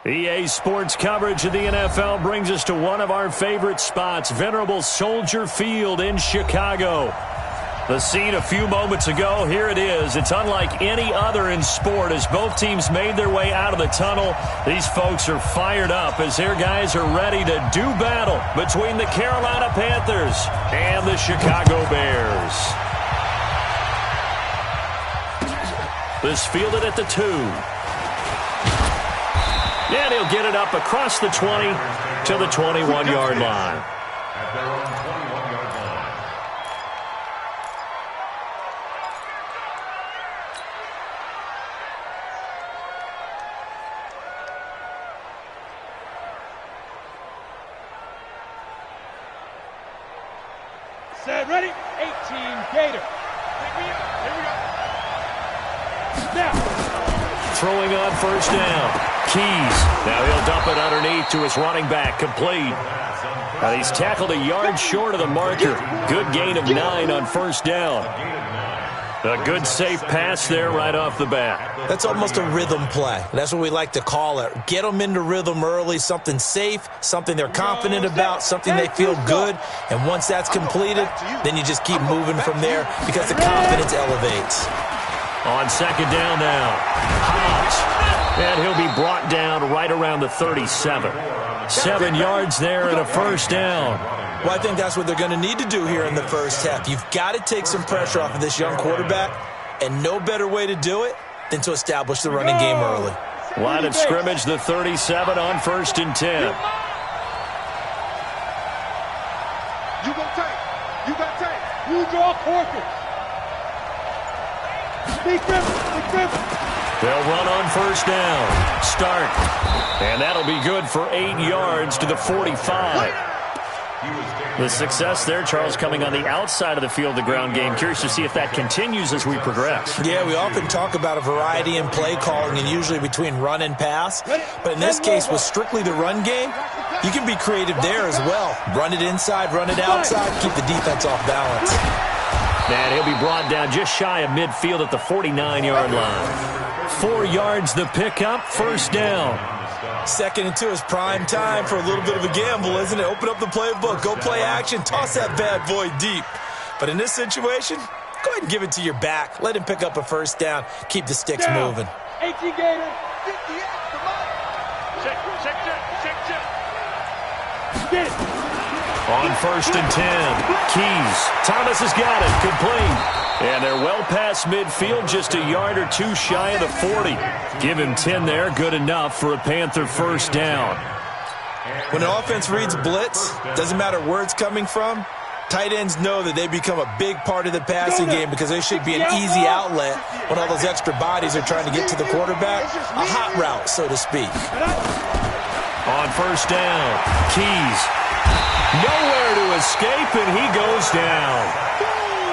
EA Sports coverage of the NFL brings us to one of our favorite spots, venerable Soldier Field in Chicago. The scene a few moments ago, here it is. It's unlike any other in sport as both teams made their way out of the tunnel. These folks are fired up as their guys are ready to do battle between the Carolina Panthers and the Chicago Bears. This fielded at the 2. And he'll get it up across the 20 to the 21-yard line. At their own 21-yard line. Set, ready? 18, Gator. Here we go. Now. Throwing on first down. Keys. Now he'll dump it underneath to his running back. Complete. Now he's tackled a yard short of the marker. Good gain of 9 on first down. A good safe pass there right off the bat. That's almost a rhythm play. That's what we like to call it. Get them into rhythm early, something safe, something they're confident about, something they feel good. And once that's completed, then you just keep moving from there because the confidence elevates. On second down now, Hobbs. And he'll be brought down right around the 37. 7 yards there and a first down. Well, I think that's what they're going to need to do here in the first half. You've got to take some pressure off of this young quarterback, and no better way to do it than to establish the running game early. Line of scrimmage, the 37 on first and 10. You got tape. You got tape. You draw quarters. Big Griffin. They'll run on first down. Start. And that'll be good for 8 yards to the 45. The success there, Charles, coming on the outside of the field, the ground game. Curious to see if that continues as we progress. Yeah, we often talk about a variety in play calling and usually between run and pass. But in this case, with strictly the run game, you can be creative there as well. Run it inside, run it outside, keep the defense off balance. And he'll be brought down just shy of midfield at the 49-yard line. 4 yards the pickup, first down. 2nd and 2 is prime time for a little bit of a gamble, isn't it? Open up the playbook, go play action, toss that bad boy deep. But in this situation, go ahead and give it to your back. Let him pick up a first down. Keep the sticks moving. 18 Gator. 58, come on. Check. Get it. On first and 10, Keys. Thomas has got it, complete. And they're well past midfield, just a yard or 2 shy of the 40. Give him 10 there, good enough for a Panther first down. When an offense reads blitz, doesn't matter where it's coming from, tight ends know that they become a big part of the passing game because they should be an easy outlet when all those extra bodies are trying to get to the quarterback. A hot route, so to speak. On first down, Keys. Nowhere to escape, and he goes down.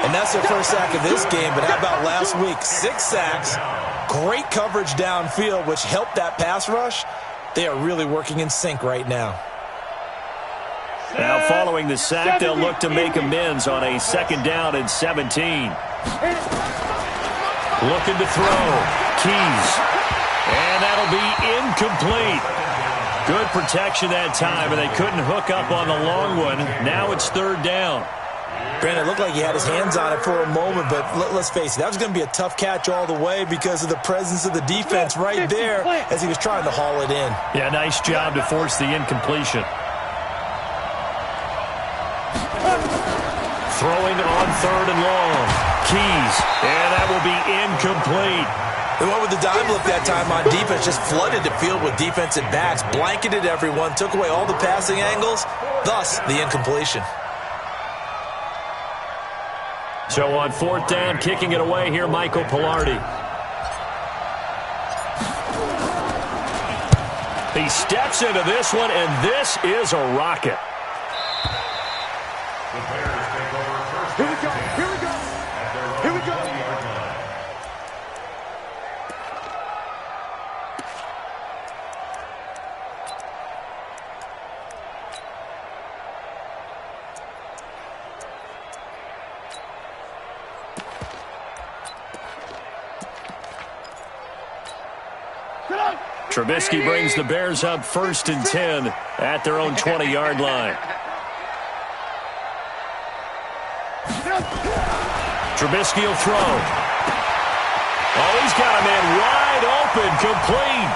And that's their first sack of this game, but how about last week? 6 sacks, great coverage downfield, which helped that pass rush. They are really working in sync right now. Now following the sack, they'll look to make amends on a 2nd down and 17. Looking to throw. Keys. And that'll be incomplete. Good protection that time, and they couldn't hook up on the long one. Now it's 3rd down. Brandon, it looked like he had his hands on it for a moment, but let's face it, that was going to be a tough catch all the way because of the presence of the defense right there as he was trying to haul it in. Yeah, nice job to force the incompletion. Throwing on 3rd and long. Keys, and that will be incomplete. They went with the dime look that time on defense, just flooded the field with defensive backs, blanketed everyone, took away all the passing angles, thus the incompletion. So on 4th down, kicking it away here, Michael Pilardi. He steps into this one, and this is a rocket. The Bears take over first. Here we go. Here we go. Trubisky brings the Bears up 1st and 10 at their own 20-yard line. Trubisky will throw. Oh, he's got a man wide open, complete.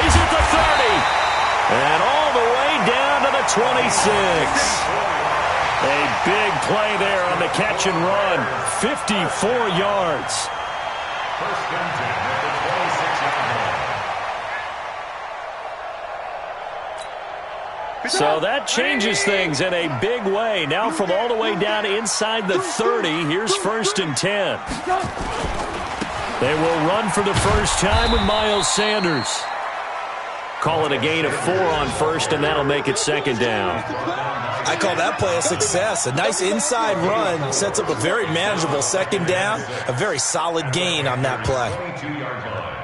He's at the 30. And all the way down to the 26. A big play there on the catch and run. 54 yards. First and 10 at the 26-yard line. So that changes things in a big way. Now from all the way down inside the 30, here's 1st and 10. They will run for the first time with Miles Sanders. Call it a gain of 4 on 1st, and that'll make it 2nd down. I call that play a success. A nice inside run sets up a very manageable 2nd down. A very solid gain on that play. 22-yard line.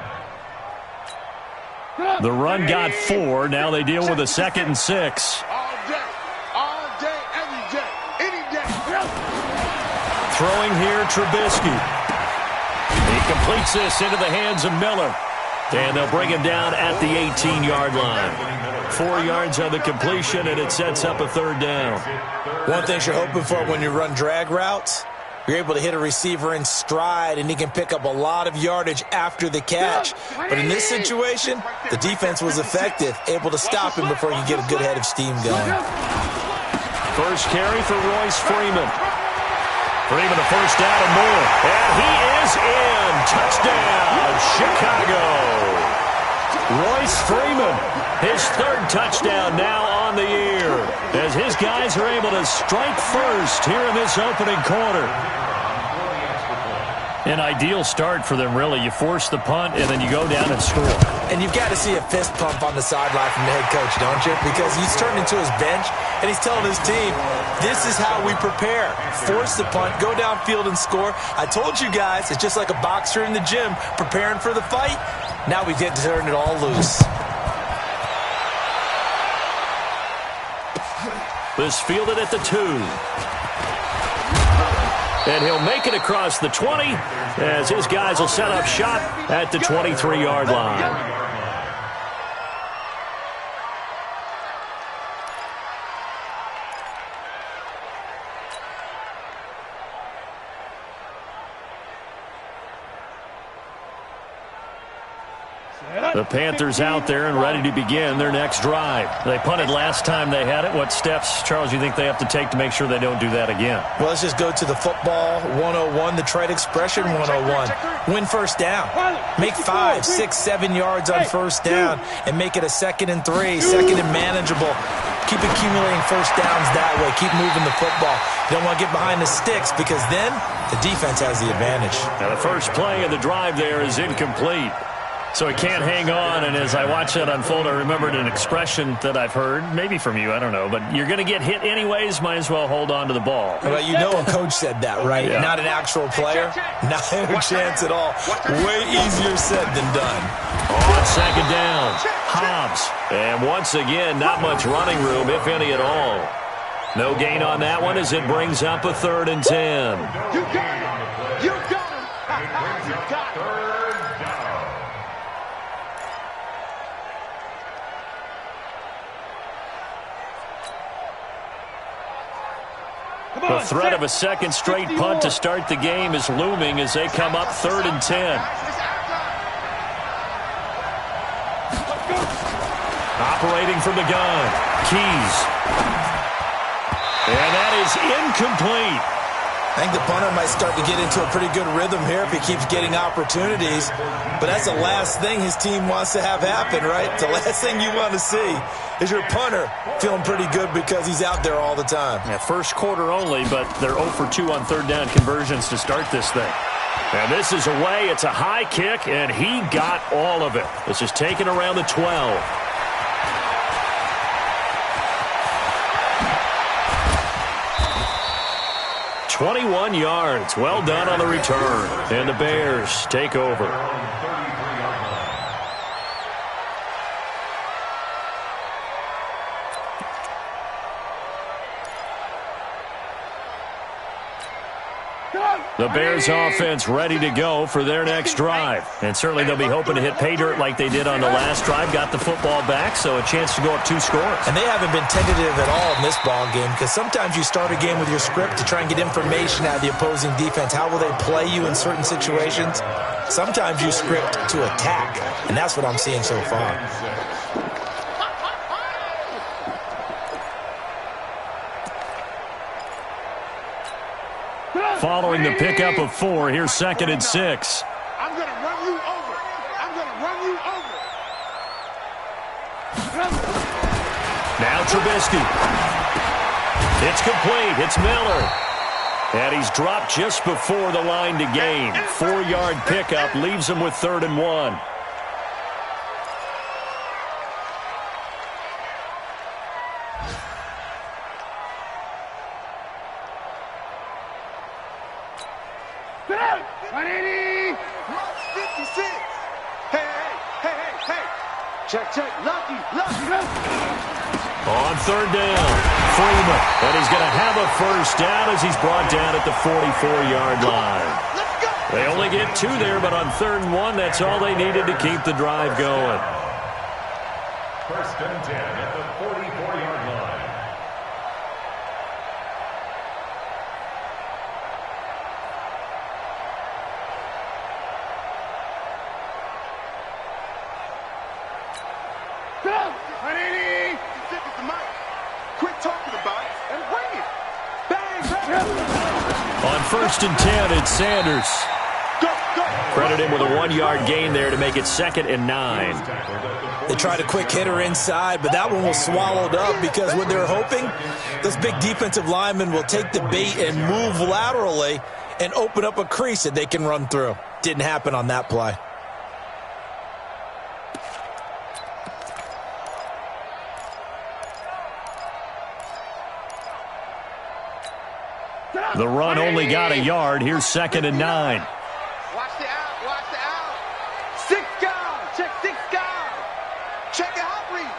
The run got 4. Now they deal with a 2nd and 6. All day, every day, any day. Throwing here, Trubisky. He completes this into the hands of Miller. And they'll bring him down at the 18-yard line. 4 yards on the completion, and it sets up a 3rd down. One thing you're hoping for when you run drag routes, you're able to hit a receiver in stride, and he can pick up a lot of yardage after the catch. But in this situation, the defense was effective, able to stop him before he could get a good head of steam going. First carry for Royce Freeman. Freeman a first down and more. And he is in. Touchdown, Chicago. Royce Freeman, his 3rd touchdown now on the year, as his guys are able to strike first here in this opening quarter. An ideal start for them, really. You force the punt, and then you go down and score. And you've got to see a fist pump on the sideline from the head coach, don't you? Because he's turned into his bench, and he's telling his team, this is how we prepare. Force the punt, go downfield and score. I told you guys, it's just like a boxer in the gym preparing for the fight. Now we get to turn it all loose. This fielded at the 2. And he'll make it across the 20 as his guys will set up shop at the 23-yard line. The Panthers out there and ready to begin their next drive. They punted last time they had it. What steps, Charles, do you think they have to take to make sure they don't do that again? Well, let's just go to the football 101, the trade expression 101. Win first down. Make 5, 6, 7 yards on first down and make it a 2nd and 3, 2nd and manageable. Keep accumulating first downs that way. Keep moving the football. You don't want to get behind the sticks because then the defense has the advantage. Now the first play of the drive there is incomplete. So he can't hang on, and as I watch that unfold, I remembered an expression that I've heard, maybe from you, I don't know, but you're going to get hit anyways, might as well hold on to the ball. Well, you know a coach said that, right? Yeah. Not an actual player. Not a chance at all. Way easier said than done. On 2nd down, Hobbs. And once again, not much running room, if any at all. No gain on that one as it brings up a 3rd and 10. You got it. You got it. You got it. 3rd down. The threat of a 2nd straight punt to start the game is looming as they come up 3rd and 10. Operating from the gun, Keys. And that is incomplete. I think the punter might start to get into a pretty good rhythm here if he keeps getting opportunities. But that's the last thing his team wants to have happen, right? The last thing you want to see is your punter feeling pretty good because he's out there all the time. Yeah, first quarter only, but they're 0 for 2 on 3rd down conversions to start this thing. And this is away. It's a high kick, and he got all of it. This is taken around the 12. 21 yards. Well done on the return. And the Bears take over. The Bears offense ready to go for their next drive. And certainly they'll be hoping to hit pay dirt like they did on the last drive. Got the football back, so a chance to go up 2 scores. And they haven't been tentative at all in this ball game, because sometimes you start a game with your script to try and get information out of the opposing defense. How will they play you in certain situations? Sometimes you script to attack, and that's what I'm seeing so far. Following the pickup of 4, here's 2nd and 6. I'm going to run you over. I'm going to run you over. Now Trubisky. It's complete. It's Miller. And he's dropped just before the line to gain. 4-yard pickup leaves him with 3rd and 1. MOFS56. Hey. Check. Lucky. On 3rd down, Freeman. And he's going to have a first down as he's brought down at the 44-yard line. Let's go. They only get 2 there, but on 3rd and 1, that's all they needed to keep the drive going. 1st and 10 at the 44-yard line. Quit talking about it and bring it. Bang. On 1st and 10, it's Sanders. Go. Credit him with a 1-yard gain there to make it 2nd and 9. They tried a quick hitter inside, but that one was swallowed up because what they're hoping, those big defensive linemen will take the bait and move laterally and open up a crease that they can run through. Didn't happen on that play. The run only got a yard. Here's 2nd and 9. Watch the out. 6 guys. Check 6 guys. Check your hot read.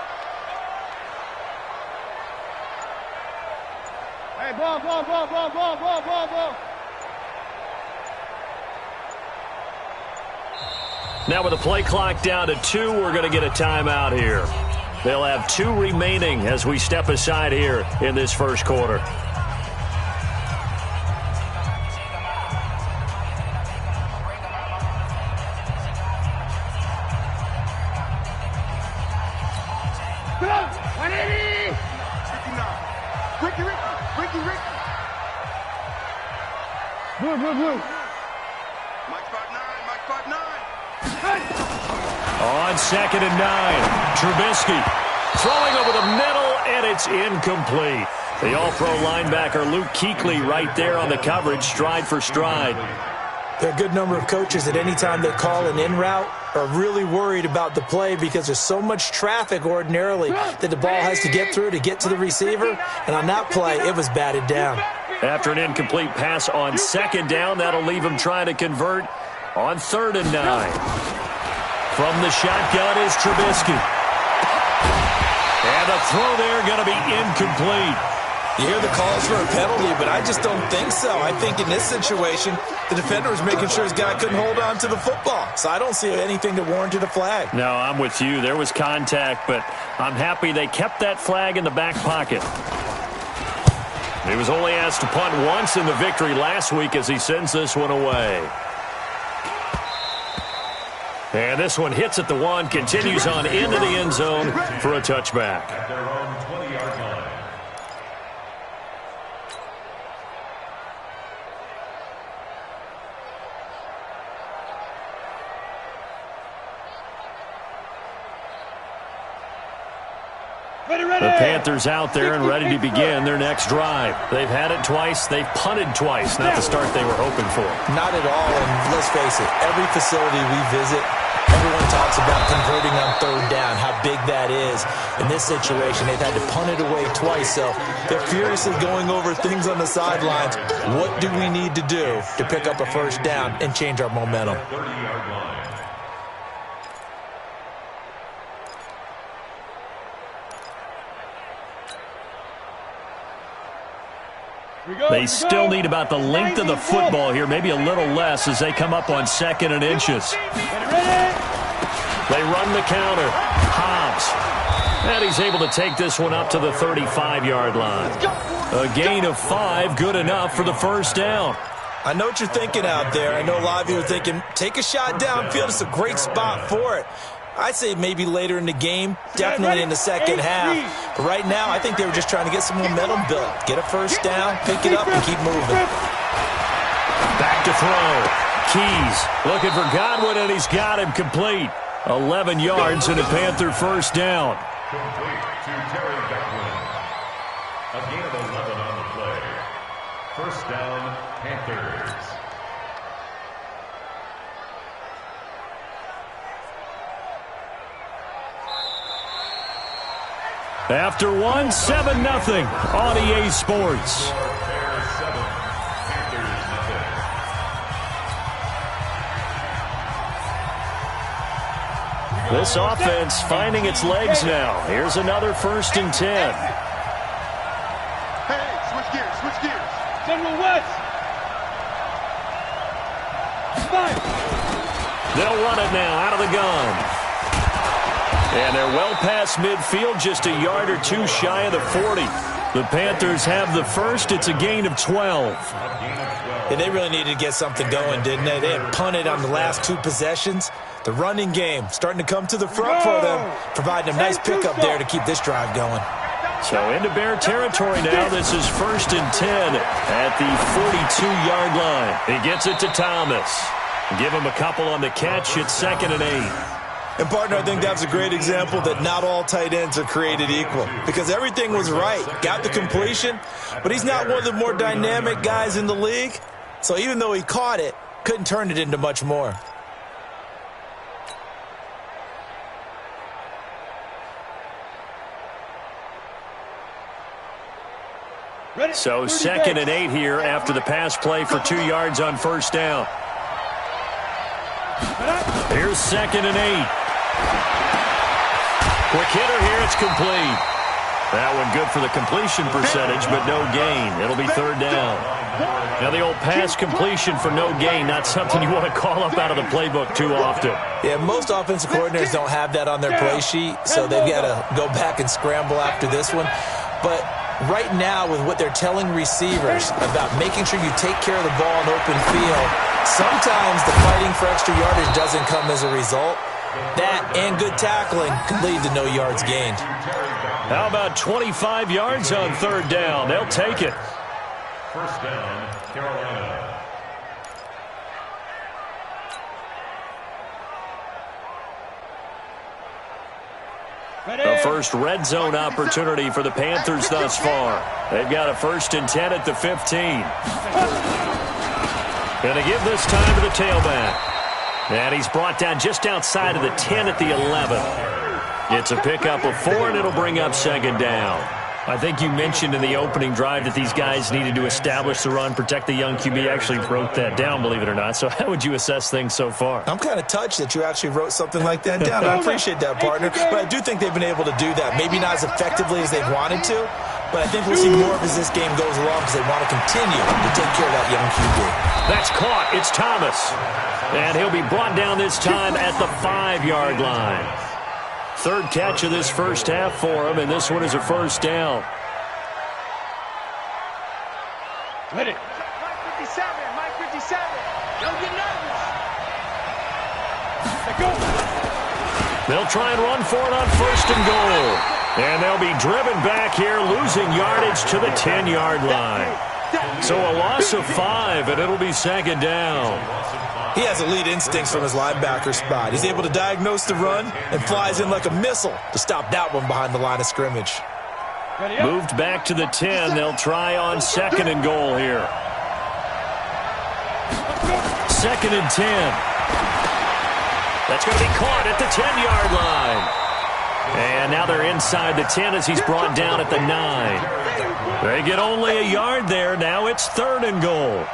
Hey, ball. Now with the play clock down to 2, we're going to get a timeout here. They'll have 2 remaining as we step aside here in this first quarter. Blue. Mike 5'9". On 2nd and 9, Trubisky throwing over the middle, and it's incomplete. The all-pro linebacker Luke Kuechly right there on the coverage, stride for stride. There are a good number of coaches at any time they call an in route are really worried about the play because there's so much traffic ordinarily that the ball has to get through to get to the receiver. And on that play, it was batted down. After an incomplete pass on 2nd down, that'll leave him trying to convert on 3rd and 9. From the shotgun is Trubisky. And the throw there going to be incomplete. You hear the calls for a penalty, but I just don't think so. I think in this situation, the defender was making sure his guy couldn't hold on to the football. So I don't see anything that warranted a flag. No, I'm with you. There was contact, but I'm happy they kept that flag in the back pocket. He was only asked to punt once in the victory last week as he sends this one away. And this one hits at the 1, continues on into the end zone for a touchback. At their own 20-yard line. The Panthers out there and ready to begin their next drive. They've had it twice. They've punted twice. Not the start they were hoping for. Not at all, and let's face it, every facility we visit, everyone talks about converting on 3rd down, how big that is. In this situation, they've had to punt it away twice, so they're furiously going over things on the sidelines. What do we need to do to pick up a first down and change our momentum? 30-yard line. They still need about the length of the football here, maybe a little less as they come up on 2nd and inches. They run the counter. Hobbs. And he's able to take this one up to the 35-yard line. A gain of 5, good enough for the first down. I know what you're thinking out there. I know a lot of you are thinking, take a shot downfield. It's a great spot for it. I'd say maybe later in the game, definitely in the second half. But right now, I think they were just trying to get some momentum built. Get a first down, pick it up, and keep moving. Back to throw. Keys looking for Godwin, and he's got him complete. 11 yards and a Panther first down. Complete to Terry Godwin. A gain of 11 on the play. First down, Panthers. After 1, 7-0 on EA Sports. This offense finding its legs now. Here's another 1st and 10. Hey, switch gears. General West. Fire. They'll run it now out of the gun. And they're well past midfield, just a yard or 2 shy of the 40. The Panthers have the first. It's a gain of 12. And they really needed to get something going, didn't they? They had punted on the last 2 possessions. The running game starting to come to the front for them, providing a nice pickup there to keep this drive going. So into Bear territory now. This is 1st and 10 at the 42-yard line. He gets it to Thomas. Give him a couple on the catch. It's 2nd and 8. And, partner, I think that's a great example that not all tight ends are created equal because everything was right. Got the completion, but he's not one of the more dynamic guys in the league. So even though he caught it, couldn't turn it into much more. So 2nd and 8 here after the pass play for 2 yards on first down. Here's 2nd and 8. Quick hitter here, it's complete. That one good for the completion percentage, but no gain. It'll be 3rd down. Now the old pass completion for no gain, not something you want to call up out of the playbook too often. Yeah, most offensive coordinators don't have that on their play sheet, so they've got to go back and scramble after this one. But right now, with what they're telling receivers about making sure you take care of the ball in open field, sometimes the fighting for extra yardage doesn't come as a result. That and good tackling can lead to no yards gained. How about 25 yards on 3rd down? They'll take it. First down, Carolina. The first red zone opportunity for the Panthers thus far. They've got a 1st and 10 at the 15. Going to give this time to the tailback. And he's brought down just outside of the 10 at the 11. It's a pickup of 4, and it'll bring up 2nd down. I think you mentioned in the opening drive that these guys needed to establish the run, protect the young QB. Actually wrote that down, believe it or not. So how would you assess things so far? I'm kind of touched that you actually wrote something like that down. I appreciate that, partner. But I do think they've been able to do that. Maybe not as effectively as they've wanted to, but I think we'll see more of as this game goes along because they want to continue to take care of that young QB. That's caught. It's Thomas. And he'll be brought down this time at the 5-yard line. 3rd catch of this first half for him, and this one is a 1st down. Ready. Mike 57. Don't get nervous. They'll try and run for it on 1st and goal. And they'll be driven back here, losing yardage to the 10-yard line. So a loss of 5, and it'll be 2nd down. He has elite instincts from his linebacker spot. He's able to diagnose the run and flies in like a missile to stop that one behind the line of scrimmage. Moved back to the 10. They'll try on 2nd and goal here. 2nd and 10. That's going to be caught at the 10-yard line. And now they're inside the 10 as he's brought down at the 9. They get only a yard there. Now it's 3rd and goal.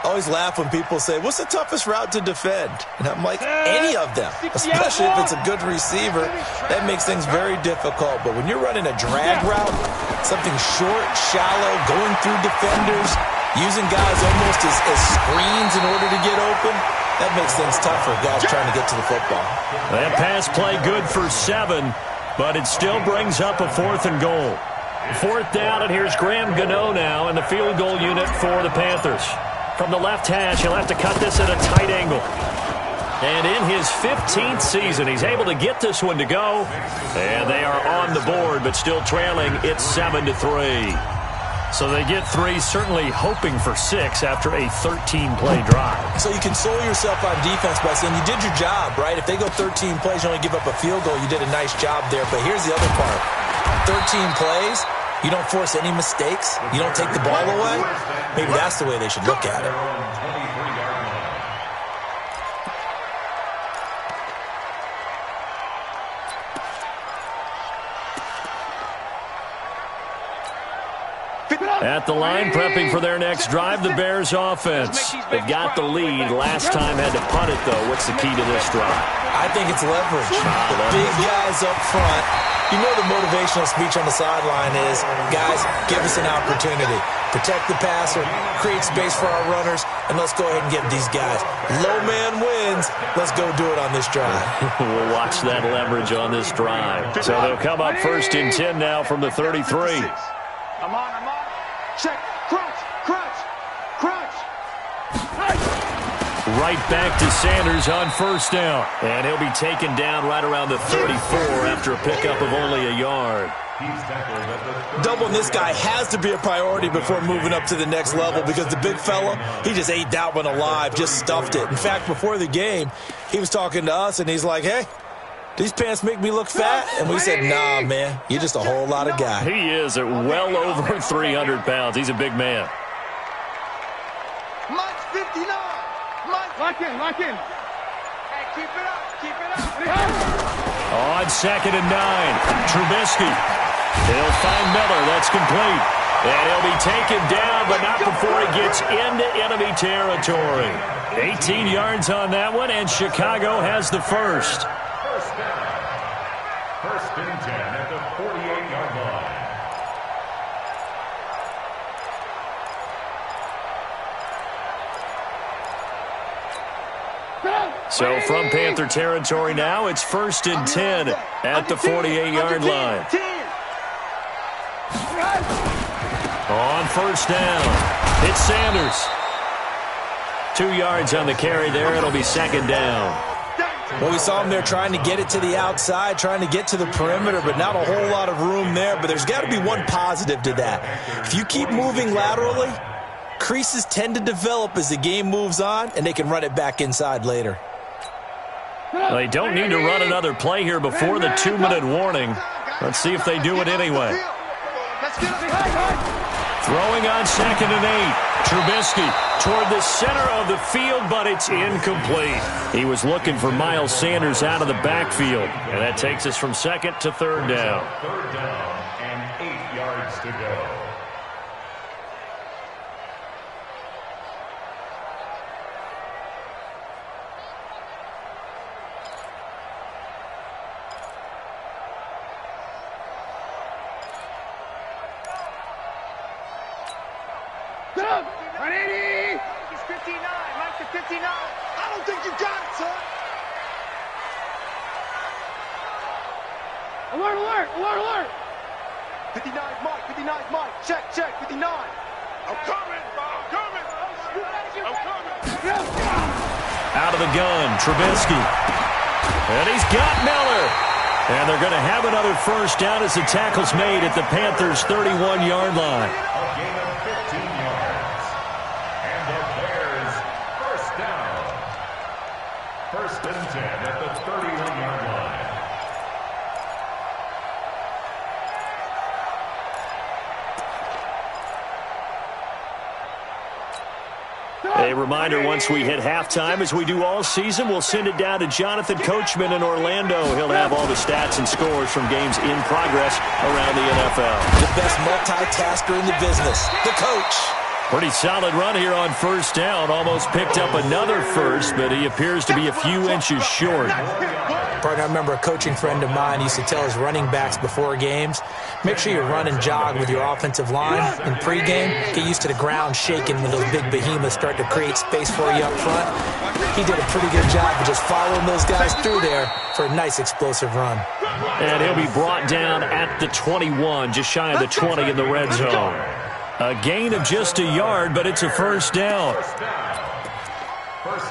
I always laugh when people say, what's the toughest route to defend? And I'm like, any of them, especially if it's a good receiver. That makes things very difficult. But when you're running a drag route, something short, shallow, going through defenders, using guys almost as screens in order to get open, that makes things tough for guys trying to get to the football. That pass play good for 7, but it still brings up a 4th and goal. 4th down, and here's Graham Gano now in the field goal unit for the Panthers. From the left hash, he'll have to cut this at a tight angle. And in his 15th season, he's able to get this one to go. And they are on the board, but still trailing. It's 7-3. So they get 3, certainly hoping for 6 after a 13-play drive. So you console yourself on defense by saying you did your job, right? If they go 13 plays, you only give up a field goal, you did a nice job there. But here's the other part. 13 plays, you don't force any mistakes, you don't take the ball away. Maybe that's the way they should look at it. At the line, prepping for their next drive, the Bears offense. They've got the lead. Last time had to punt it, though. What's the key to this drive? I think it's leverage. The big guys up front. You know the motivational speech on the sideline is, guys, give us an opportunity. Protect the passer, create space for our runners, and let's go ahead and get these guys. Low man wins. Let's go do it on this drive. We'll watch that leverage on this drive. So they'll come up 1st and 10 now from the 33. I'm on. Check. Crunch. Right back to Sanders on 1st down. And he'll be taken down right around the 34 after a pickup of only a yard. Doubling this guy has to be a priority before moving up to the next level because the big fella, he just ate that one alive, just stuffed it. In fact, before the game, he was talking to us, and he's like, hey, these pants make me look fat? And we said, nah, man, you're just a whole lot of guy. He is at well over 300 pounds. He's a big man. Mike's 59. Lock in. Hey, keep it up. On 2nd and 9, Trubisky. He'll find Miller. That's complete. And he'll be taken down, but not before he gets into enemy territory. 18 yards on that one, and Chicago has the first. First down. 1st and 10 at the 48-yard line. So from Panther territory now, it's 1st and 10 at the 48-yard line. On 1st down, it's Sanders. 2 yards on the carry there. It'll be 2nd down. Well, we saw him there trying to get it to the outside, trying to get to the perimeter, but not a whole lot of room there. But there's got to be one positive to that. If you keep moving laterally, creases tend to develop as the game moves on, and they can run it back inside later. Well, they don't need to run another play here before the 2-minute warning. Let's see if they do it anyway. Throwing on 2nd and 8. Trubisky toward the center of the field, but it's incomplete. He was looking for Miles Sanders out of the backfield. And that takes us from 2nd to 3rd down. 3rd down and 8 yards to go. He's 59. Mike's at 59. I don't think you got it, son. Alert. 59 Mike. Check. 59. I'm coming. Out of the gun, Trubisky. And he's got Miller. And they're going to have another 1st down as the tackle's made at the Panthers' 31-yard line. A gain of 15 yards. And the Bears 1st down. 1st and 10 at the 31-yard line. A reminder, once we hit halftime, as we do all season, we'll send it down to Jonathan Coachman in Orlando. He'll have all the stats and scores from games in progress around the NFL. The best multitasker in the business, the coach. Pretty solid run here on first down. Almost picked up another first, but he appears to be a few inches short. Partner, I remember a coaching friend of mine used to tell his running backs before games, make sure you run and jog with your offensive line in pregame. Get used to the ground shaking when those big behemoths start to create space for you up front. He did a pretty good job of just following those guys through there for a nice explosive run. And he'll be brought down at the 21, just shy of the 20 in the red zone. A gain of just a yard, but it's a first down. First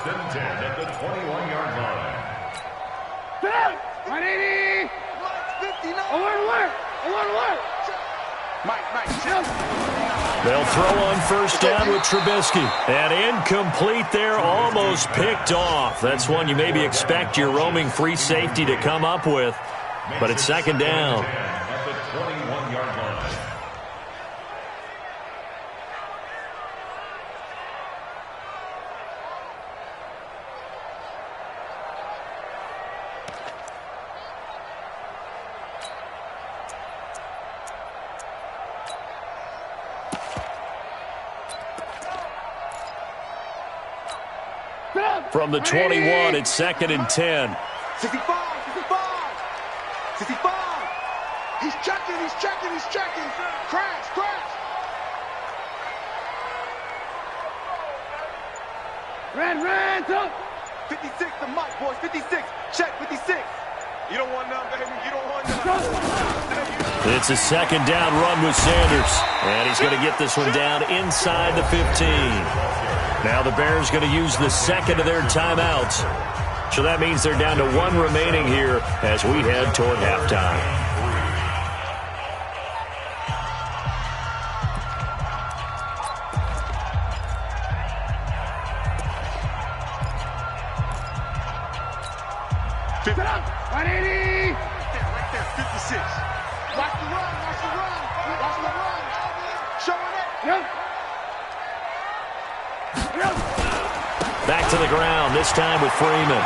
and 10 at the 21-yard line. 180. Alert. They'll throw on first down with Trubisky. And incomplete there, almost picked off. That's one you maybe expect your roaming free safety to come up with. But it's second down. At the 21-yard line. From the 21, it's second and 10. 65. He's checking. Crash. Ran, up. 56, the mic, boys. 56. Check, 56. You don't want none, baby. You don't want none. It's a second down run with Sanders. And he's going to get this one down inside the 15. Now the Bears going to use the second of their timeouts. So that means they're down to one remaining here as we head toward halftime. Right there, 56. Watch the run. Showing it. Back to the ground, this time with Freeman.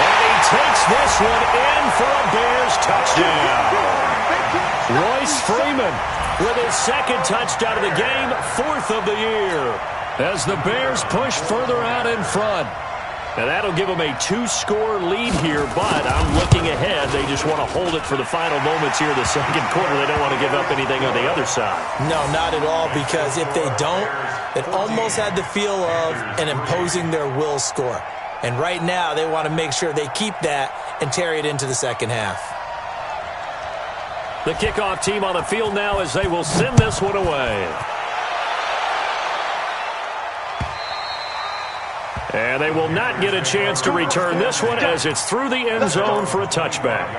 And he takes this one in for a Bears touchdown. Royce Freeman with his second touchdown of the game, fourth of the year. As the Bears push further out in front. And that'll give them a 2-score lead here, but I'm looking ahead. They just want to hold it for the final moments here in the second quarter. They don't want to give up anything on the other side. No, not at all, because if they don't, it almost had the feel of an imposing their will score. And right now, they want to make sure they keep that and carry it into the second half. The kickoff team on the field now as they will send this one away. And they will not get a chance to return this one as it's through the end zone for a touchback.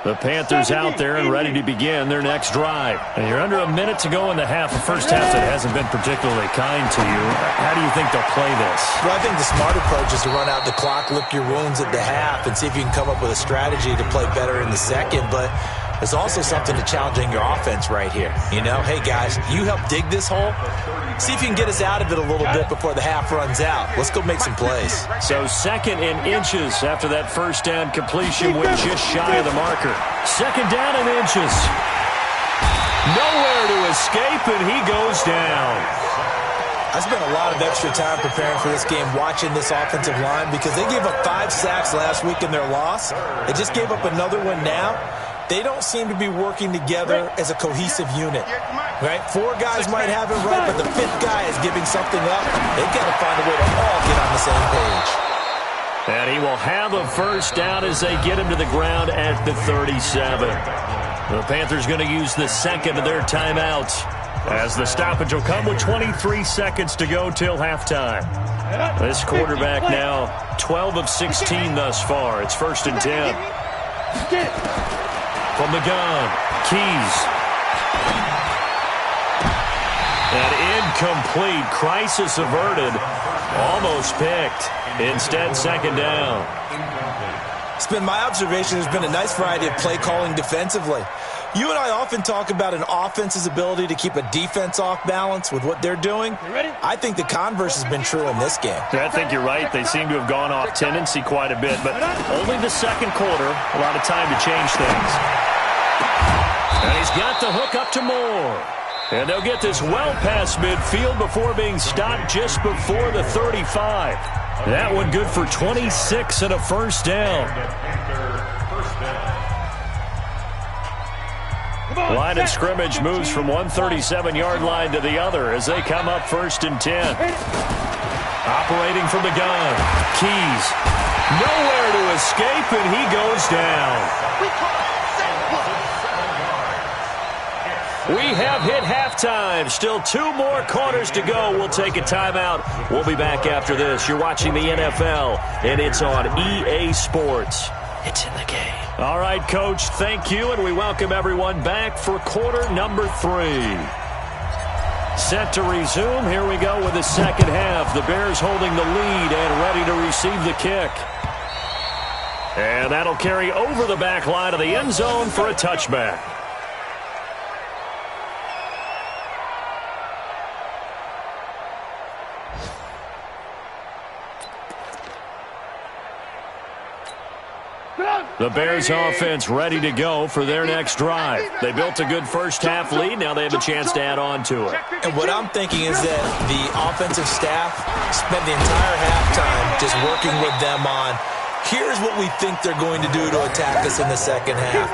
The Panthers out there and ready to begin their next drive. And you're under a minute to go in the half, a first half that hasn't been particularly kind to you. How do you think they'll play this? Well, I think the smart approach is to run out the clock, lick your wounds at the half, and see if you can come up with a strategy to play better in the second. But there's also something to challenging your offense right here. You know, hey, guys, you help dig this hole. See if you can get us out of it a little bit before the half runs out. Let's go make some plays. So second in inches after that first down completion went just shy of the marker. Second down in inches. Nowhere to escape, and he goes down. I spent a lot of extra time preparing for this game watching this offensive line because they gave up 5 sacks last week in their loss. They just gave up another one now. They don't seem to be working together as a cohesive unit, right? 4 guys might have it right, but the 5th guy is giving something up. They've got to find a way to all get on the same page. And he will have a first down as they get him to the ground at the 37. The Panthers going to use the second of their timeouts as the stoppage will come with 23 seconds to go till halftime. This quarterback now 12 of 16 thus far. It's first and 10. From the gun, Keys. And incomplete. Crisis averted. Almost picked. Instead, second down. It's been my observation there's been a nice variety of play calling defensively. You and I often talk about an offense's ability to keep a defense off balance with what they're doing. I think the converse has been true in this game. Yeah, I think you're right. They seem to have gone off tendency quite a bit, but only the second quarter, a lot of time to change things. And he's got the hook up to Moore. And they'll get this well past midfield before being stopped just before the 35. That one good for 26 and a first down. Line of scrimmage moves from one 37-yard line to the other as they come up 1st and 10. Operating from the gun. Keys. Nowhere to escape, and he goes down. We have hit halftime. Still 2 more quarters to go. We'll take a timeout. We'll be back after this. You're watching the NFL, and it's on EA Sports. It's in the game. All right, Coach, thank you, and we welcome everyone back for quarter number 3. Set to resume. Here we go with the second half. The Bears holding the lead and ready to receive the kick. And that'll carry over the back line of the end zone for a touchback. The Bears offense ready to go for their next drive. They built a good first half lead. Now they have a chance to add on to it. And what I'm thinking is that the offensive staff spent the entire halftime just working with them on, here's what we think they're going to do to attack us in the second half.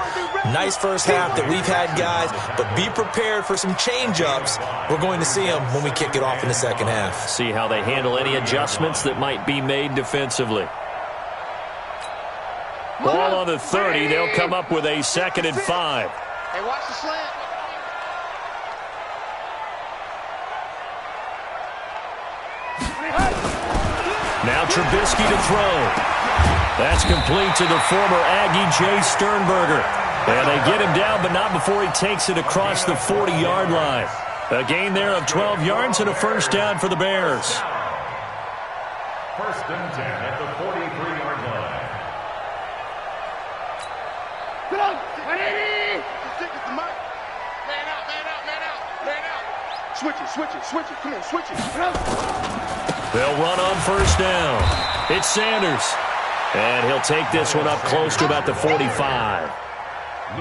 Nice first half that we've had, guys, but be prepared for some change-ups. We're going to see them when we kick it off in the second half. See how they handle any adjustments that might be made defensively. Ball on the 30. They'll come up with a 2nd and 5. Hey, watch the slant. Now Trubisky to throw. That's complete to the former Aggie Jay Sternberger. And they get him down, but not before he takes it across the 40-yard line. A gain there of 12 yards and a first down for the Bears. 1st and 10 at the 43-yard line. Come on, 180. Man out, man out, man out, man out. Switch it. Come on, switch it. They'll run on first down. It's Sanders. And he'll take this one up close to about the 45.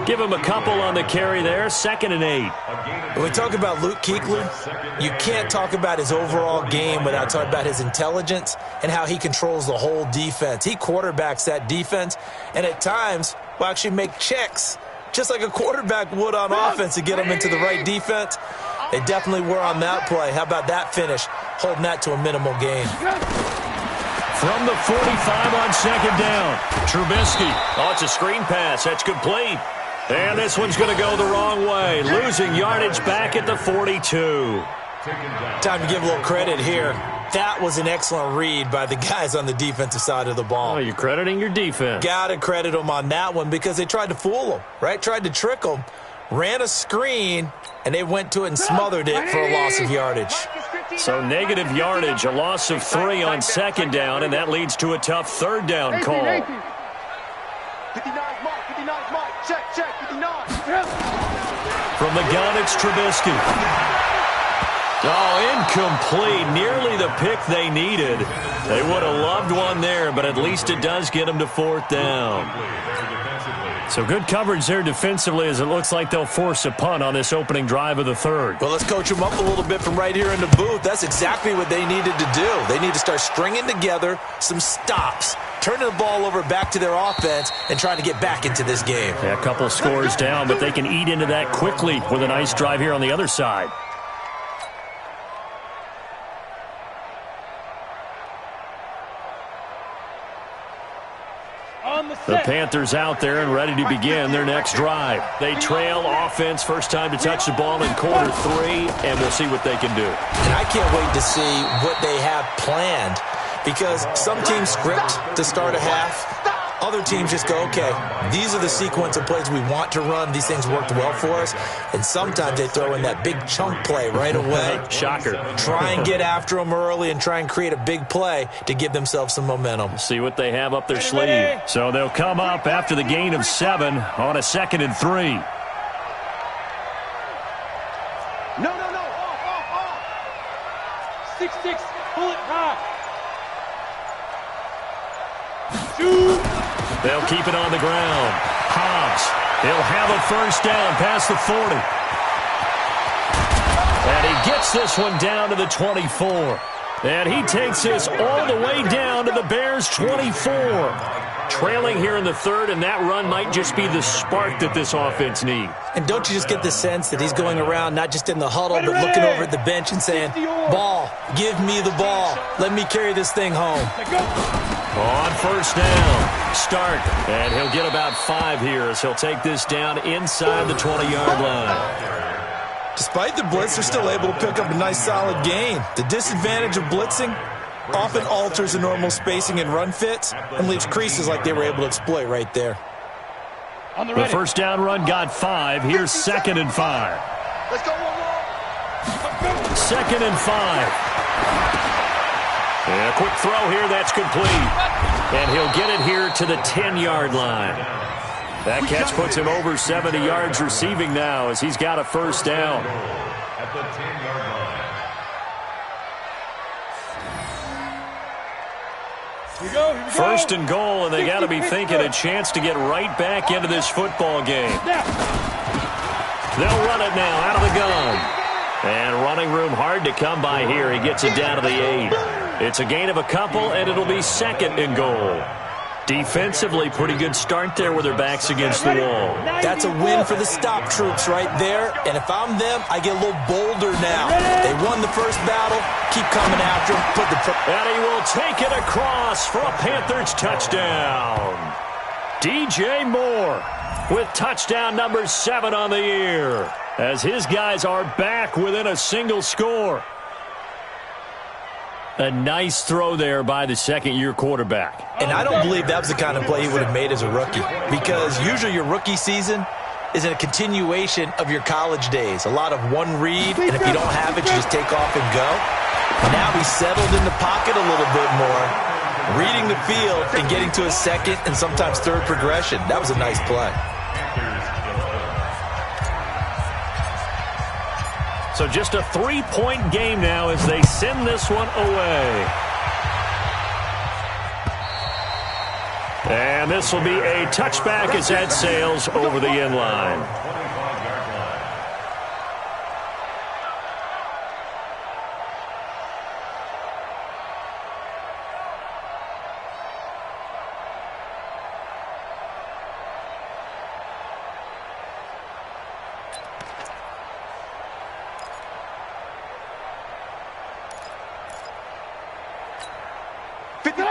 Give him a couple on the carry there. 2nd and 8. When we talk about Luke Kuechly, you can't talk about his overall game without talking about his intelligence and how he controls the whole defense. He quarterbacks that defense, and at times will actually make checks, just like a quarterback would on offense to get them into the right defense. They definitely were on that play. How about that finish, holding that to a minimal gain. From the 45 on 2nd down, Trubisky. Oh, it's a screen pass. That's complete. And this one's going to go the wrong way. Losing yardage back at the 42. Time to give a little credit here. That was an excellent read by the guys on the defensive side of the ball. Oh, you're crediting your defense. Got to credit them on that one because they tried to fool them, right? Tried to trick them. Ran a screen, and they went to it and smothered it for a loss of yardage. So negative yardage, a loss of 3 on 2nd down, and that leads to a tough 3rd down call. 59's mark, check, 59. From the gun, it's Trubisky. Oh, incomplete. Nearly the pick they needed. They would have loved one there, but at least it does get them to 4th down. So good coverage there defensively as it looks like they'll force a punt on this opening drive of the 3rd. Well, let's coach them up a little bit from right here in the booth. That's exactly what they needed to do. They need to start stringing together some stops, turning the ball over back to their offense, and trying to get back into this game. Yeah, a couple scores down, but they can eat into that quickly with a nice drive here on the other side. The Panthers out there and ready to begin their next drive. They trail offense, first time to touch the ball in quarter 3, and we'll see what they can do. And I can't wait to see what they have planned because some teams script to start a half. Other teams just go, okay, these are the sequence of plays we want to run. These things worked well for us. And sometimes they throw in that big chunk play right away. Shocker. Try and get after them early and try and create a big play to give themselves some momentum. See what they have up their sleeve. So they'll come up after the gain of 7 on a 2nd and 3. They'll keep it on the ground. Hobbs, he'll have a first down past the 40. And he gets this one down to the 24. And he takes this all the way down to the Bears' 24. Trailing here in the third, and that run might just be the spark that this offense needs. And don't you just get the sense that he's going around not just in the huddle, but looking over at the bench and saying, ball, give me the ball. Let me carry this thing home. On first down, Stark, and he'll get about 5 here as he'll take this down inside the 20-yard line. Despite the blitz, they're still able to pick up a nice solid gain. The disadvantage of blitzing often alters the normal spacing and run fits and leaves creases like they were able to exploit right there. The first down run got 5. Here's 2nd and 5. Let's go one more. 2nd and 5. And a quick throw here, that's complete. And he'll get it here to the 10-yard line. That catch puts him over 70 yards receiving now as he's got a first down. At the 10-yard line. Here we go. First and goal, and they got to be thinking a chance to get right back into this football game. They'll run it now out of the gun. And running room hard to come by here. He gets it down to the 8. It's a gain of a couple, and it'll be 2nd and goal. Defensively, pretty good start there with their backs against the wall. That's a win for the stop troops right there. And if I'm them, I get a little bolder now. They won the first battle. Keep coming after them. And he will take it across for a Panthers touchdown. DJ Moore with touchdown number 7 on the year as his guys are back within a single score. A nice throw there by the second-year quarterback. And I don't believe that was the kind of play he would have made as a rookie, because usually your rookie season is a continuation of your college days. A lot of one read, and if you don't have it, you just take off and go. Now he's settled in the pocket a little bit more, reading the field and getting to a second and sometimes third progression. That was a nice play. So just a 3-point game now as they send this one away. And this will be a touchback as that sails over the end line.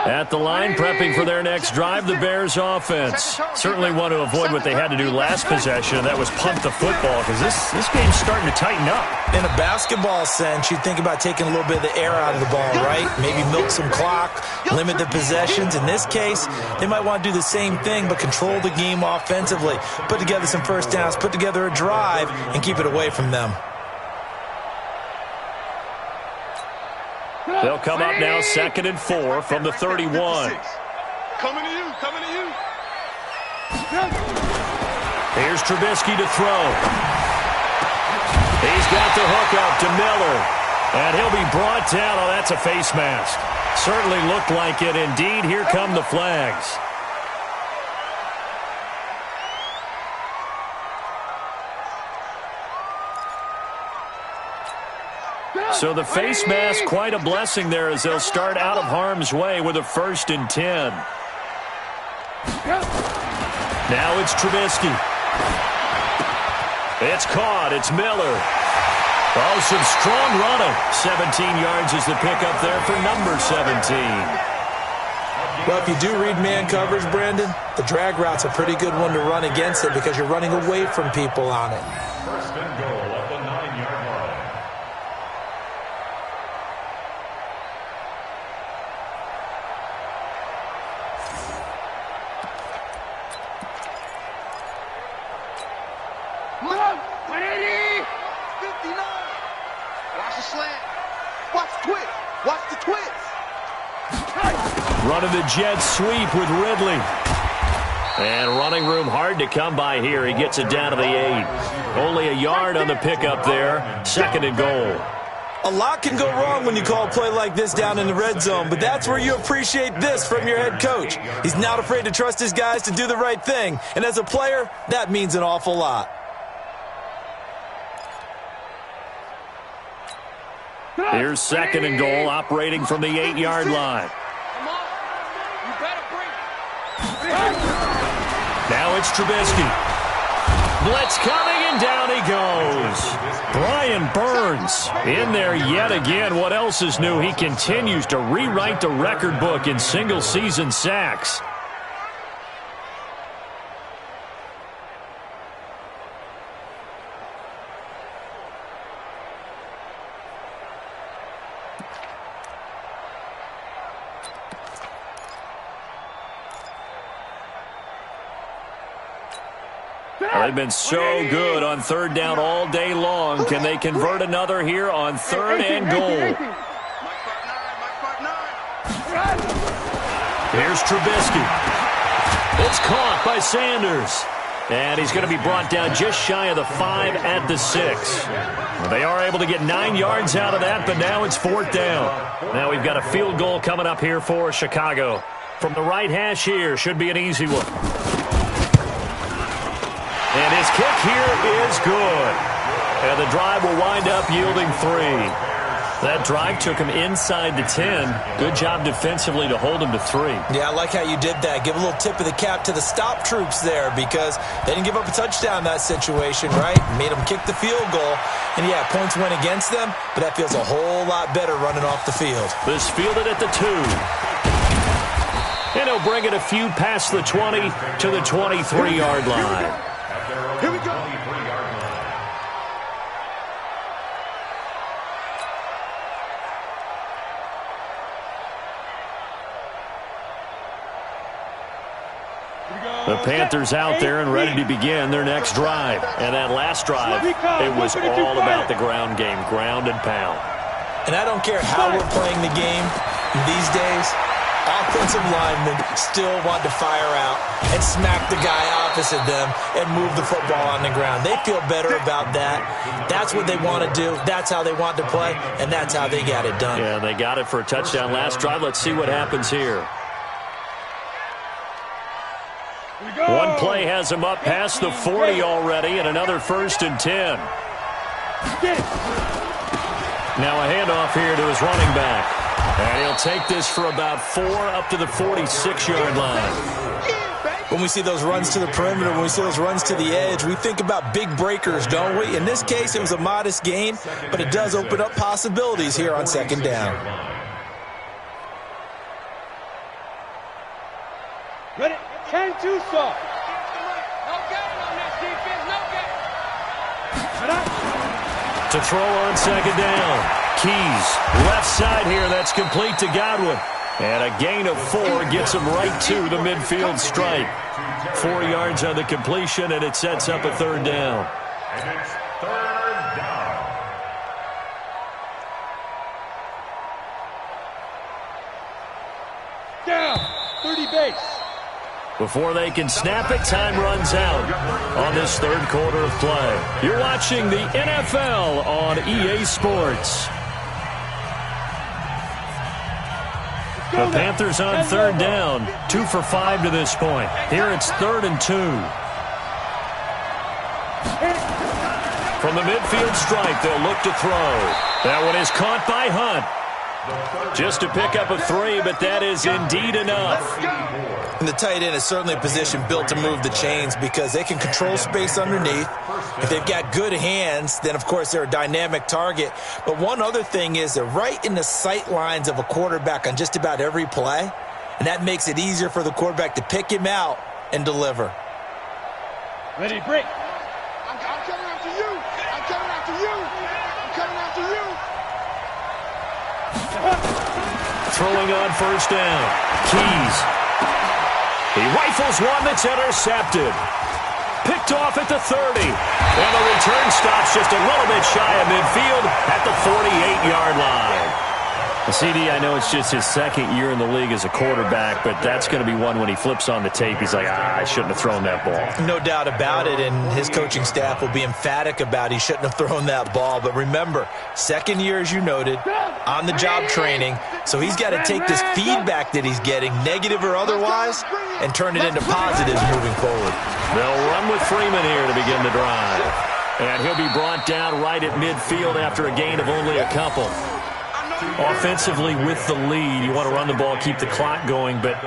At the line, prepping for their next drive, the Bears offense. Certainly want to avoid what they had to do last possession, and that was punt the football, because this game's starting to tighten up. In a basketball sense, you think about taking a little bit of the air out of the ball, right? Maybe milk some clock, limit the possessions. In this case, they might want to do the same thing, but control the game offensively. Put together some first downs, put together a drive, and keep it away from them. They'll come up now 2nd and 4 from the 31. Coming to you, coming to you. Here's Trubisky to throw. He's got the hook up to Miller. And he'll be brought down. Oh, that's a face mask. Certainly looked like it. Indeed, here come the flags. So the face mask, quite a blessing there as they'll start out of harm's way with a 1st and 10. Now it's Trubisky. It's caught. It's Miller. Oh, some strong running. 17 yards is the pickup there for number 17. Well, if you do read man coverage, Brandon, the drag route's a pretty good one to run against it because you're running away from people on it. 1st and goal at the 9-yard line. Look, 180. 59. Watch the slant. Watch the twist. Watch the twist. Running the jet sweep with Ridley. And running room hard to come by here. He gets it down to the 8. Only a yard on the pickup there. 2nd and goal. A lot can go wrong when you call a play like this down in the red zone, but that's where you appreciate this from your head coach. He's not afraid to trust his guys to do the right thing, and as a player, that means an awful lot. Here's 2nd and goal, operating from the 8-yard line. Now it's Trubisky. Blitz coming, and down he goes. Brian Burns in there yet again. What else is new? He continues to rewrite the record book in single-season sacks. They've been so good on 3rd down all day long. Can they convert another here on 3rd and goal? Here's Trubisky. It's caught by Sanders. And he's going to be brought down just shy of the 5 at the 6. Well, they are able to get 9 yards out of that, but now it's 4th down. Now we've got a field goal coming up here for Chicago. From the right hash here, should be an easy one. And his kick here is good. And the drive will wind up yielding 3. That drive took him inside the 10. Good job defensively to hold him to 3. Yeah, I like how you did that. Give a little tip of the cap to the stop troops there because they didn't give up a touchdown in that situation, right? Made them kick the field goal. And, yeah, points went against them, but that feels a whole lot better running off the field. This fielded at the 2. And he'll bring it a few past the 20 to the 23-yard line. Here we go. The Panthers out there and ready to begin their next drive. And that last drive, it was all about the ground game, ground and pound. And I don't care how we're playing the game these days, offensive linemen still want to fire out and smack the guy opposite them and move the football on the ground. They feel better about that. That's what they want to do. That's how they want to play, and that's how they got it done. Yeah, they got it for a touchdown last drive. Let's see what happens here. One play has him up past the 40 already, and another 1st and 10. Now a handoff here to his running back. And he'll take this for about 4 up to the 46-yard line. When we see those runs to the perimeter, when we see those runs to the edge, we think about big breakers, don't we? In this case, it was a modest gain, but it does open up possibilities here on 2nd down. Ready? 10-2 soft. No game on that defense, no game. To throw on 2nd down. Keys, left side here, that's complete to Godwin. And a gain of 4 gets him right to the midfield stripe. 4 yards on the completion, and it sets up a 3rd down. And it's 3rd down. Down, 30 base. Before they can snap it, time runs out on this 3rd quarter of play. You're watching the NFL on EA Sports. The Panthers on 3rd down, 2 for 5 to this point. Here it's 3rd and 2. From the midfield stripe, they'll look to throw. That one is caught by Hunt. Just to pick up a 3, but that is indeed enough. And the tight end is certainly a position built to move the chains because they can control space underneath. If they've got good hands, then, of course, they're a dynamic target. But one other thing is they're right in the sight lines of a quarterback on just about every play, and that makes it easier for the quarterback to pick him out and deliver. Ready, break. I'm coming after you. I'm coming after you. I'm coming after you. Throwing on 1st down. Keys. He rifles one that's intercepted. Picked off at the 30. And the return stops just a little bit shy of midfield at the 48-yard line. CD, I know it's just his second year in the league as a quarterback, but that's going to be one when he flips on the tape. He's like, I shouldn't have thrown that ball. No doubt about it, and his coaching staff will be emphatic about he shouldn't have thrown that ball. But remember, second year, as you noted, on-the-job training, so he's got to take this feedback that he's getting, negative or otherwise, and turn it into positives moving forward. They'll run with Freeman here to begin the drive. And he'll be brought down right at midfield after a gain of only a couple. Offensively with the lead, you want to run the ball, keep the clock going, but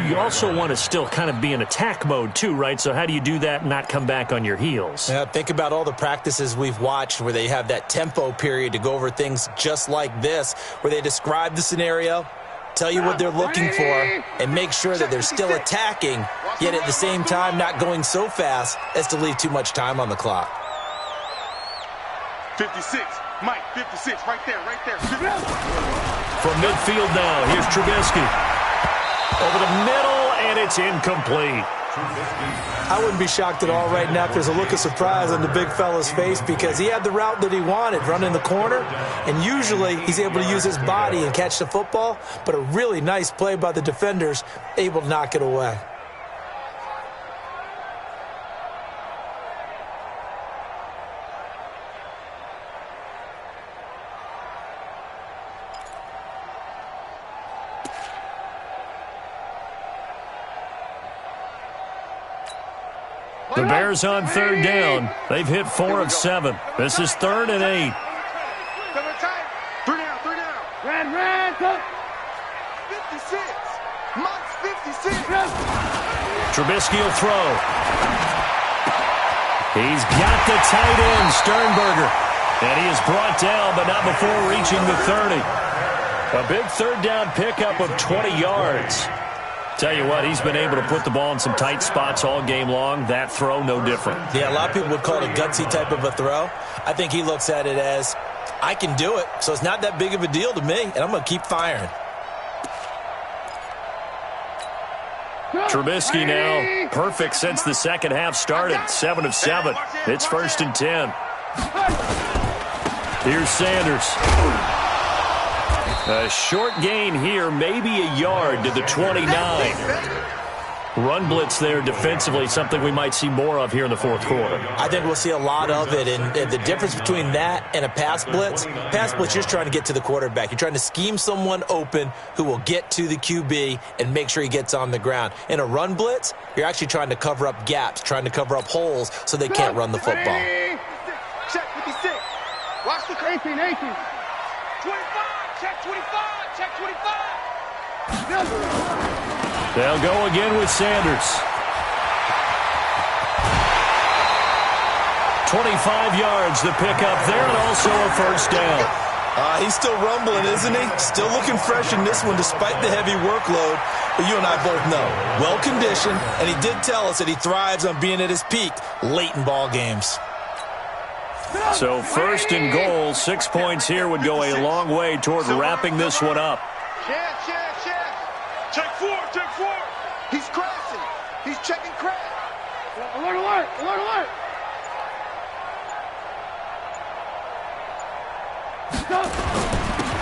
you also want to still kind of be in attack mode too, right? So how do you do that and not come back on your heels? Yeah, think about all the practices we've watched where they have that tempo period to go over things just like this, where they describe the scenario, tell you what they're looking for, and make sure that they're still attacking, yet at the same time not going so fast as to leave too much time on the clock. 56. Mike, 56, right there, right there. From midfield now, here's Trubisky. Over the middle, and it's incomplete. I wouldn't be shocked at all right now if there's a look of surprise on the big fella's face because he had the route that he wanted, running the corner, and usually he's able to use his body and catch the football, but a really nice play by the defenders, able to knock it away. The Bears on third down. They've hit 4 of 7. This is 3rd and 8. Three down. Red, go. 56. Mike's 56. Trubisky will throw. He's got the tight end, Sternberger. And he is brought down, but not before reaching the 30. A big third down pickup of 20 yards. Tell you what, he's been able to put the ball in some tight spots all game long. That throw, no different. Yeah, a lot of people would call it a gutsy type of a throw. I think he looks at it as, I can do it, so it's not that big of a deal to me, and I'm going to keep firing. Trubisky now, perfect since the second half started. 7 of 7. It's 1st and 10. Here's Sanders. A short gain here, maybe a yard to the 29. Run blitz there defensively, something we might see more of here in the fourth quarter. I think we'll see a lot of it, and the difference between that and a pass blitz, you're trying to get to the quarterback. You're trying to scheme someone open who will get to the QB and make sure he gets on the ground. In a run blitz, you're actually trying to cover up gaps, trying to cover up holes so they can't run the football. Check 56. Watch the 18. 25. Check 25. Check 25. They'll go again with Sanders. 25 yards the pickup there, and also a first down. He's still rumbling, isn't he? Still looking fresh in this one despite the heavy workload. But you and I both know, well-conditioned, and he did tell us that he thrives on being at his peak late in ball games. So 1st and goal, 6 points here would go a long way toward wrapping this one up. Check 4. He's crashing. He's checking crash. Alert.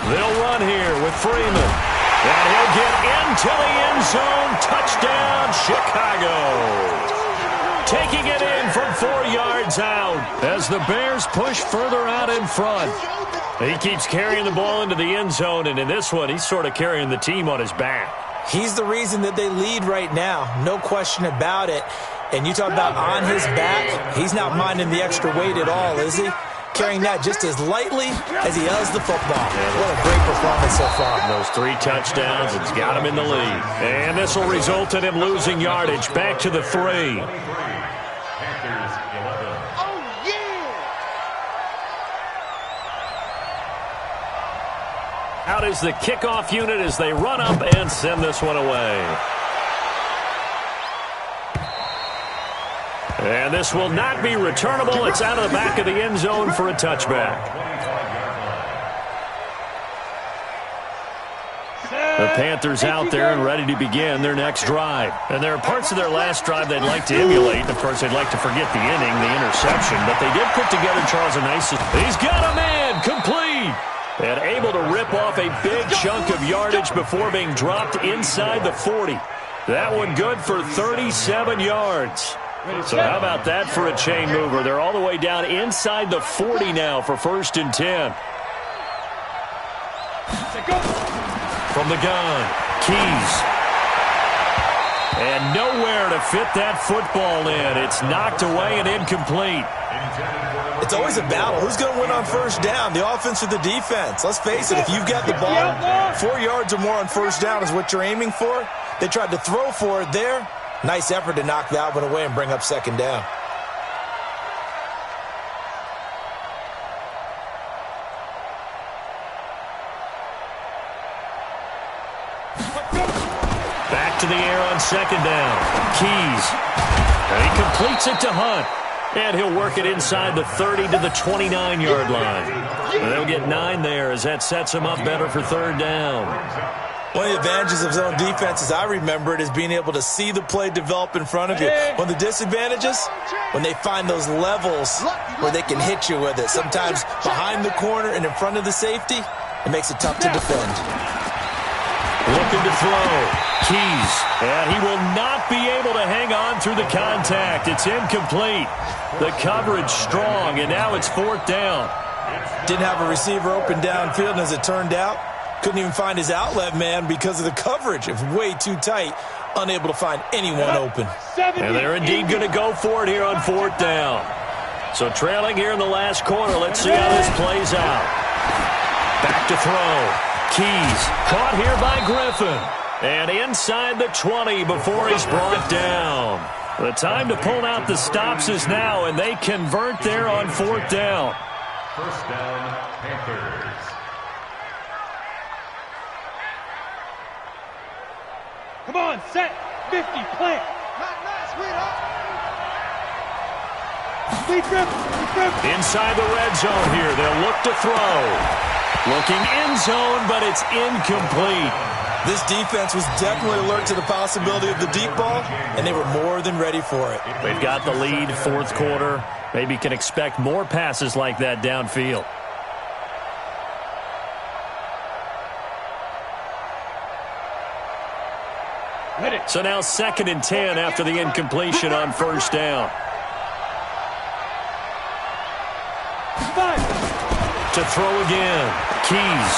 They'll run here with Freeman. And he'll get into the end zone. Touchdown, Chicago. Taking it in from 4 yards out as the Bears push further out in front. He keeps carrying the ball into the end zone, and in this one, he's sort of carrying the team on his back. He's the reason that they lead right now, no question about it. And you talk about on his back, he's not minding the extra weight at all, is he? Carrying that just as lightly as he does the football. What a great performance so far. Those 3 touchdowns, it's got him in the lead. And this will result in him losing yardage. Back to the 3. Panthers 11. Oh, yeah! Out is the kickoff unit as they run up and send this one away. And this will not be returnable. It's out of the back of the end zone for a touchback. The Panthers out there and ready to begin their next drive. And there are parts of their last drive they'd like to emulate. Of course, they'd like to forget the inning, the interception. But they did put together, Charles, a nice... He's got a man, complete. And able to rip off a big chunk of yardage before being dropped inside the 40. That one good for 37 yards. So how about that for a chain mover? They're all the way down inside the 40 now for 1st and 10. From the gun, Keys. And nowhere to fit that football in. It's knocked away and incomplete. It's always a battle. Who's going to win on 1st down, the offense or the defense? Let's face it, if you've got the ball, 4 yards or more on 1st down is what you're aiming for. They tried to throw for it there. Nice effort to knock that one away and bring up 2nd down. Back to the air on 2nd down. Keys. And he completes it to Hunt. And he'll work it inside the 30 to the 29-yard line. And they'll get 9 there as that sets him up better for 3rd down. One of the advantages of zone defense, as I remember it, is being able to see the play develop in front of you. One of the disadvantages, when they find those levels where they can hit you with it. Sometimes behind the corner and in front of the safety, it makes it tough to defend. Looking to throw. Keys. And he will not be able to hang on through the contact. It's incomplete. The coverage strong, and now it's 4th down. Didn't have a receiver open downfield, and as it turned out, couldn't even find his outlet man because of the coverage. It was way too tight, unable to find anyone open. And they're indeed going to go for it here on 4th down. So trailing here in the last quarter. Let's see how this plays out. Back to throw. Keys caught here by Griffin. And inside the 20 before he's brought down. The time to pull out the stops is now, and they convert there on 4th down. 1st down, Panthers. Come on, set, 50, plant. Inside the red zone here, they'll look to throw. Looking end zone, but it's incomplete. This defense was definitely alert to the possibility of the deep ball, and they were more than ready for it. They've got the lead, 4th quarter. Maybe can expect more passes like that downfield. So now 2nd and 10 after the incompletion on 1st down. To throw again. Keys.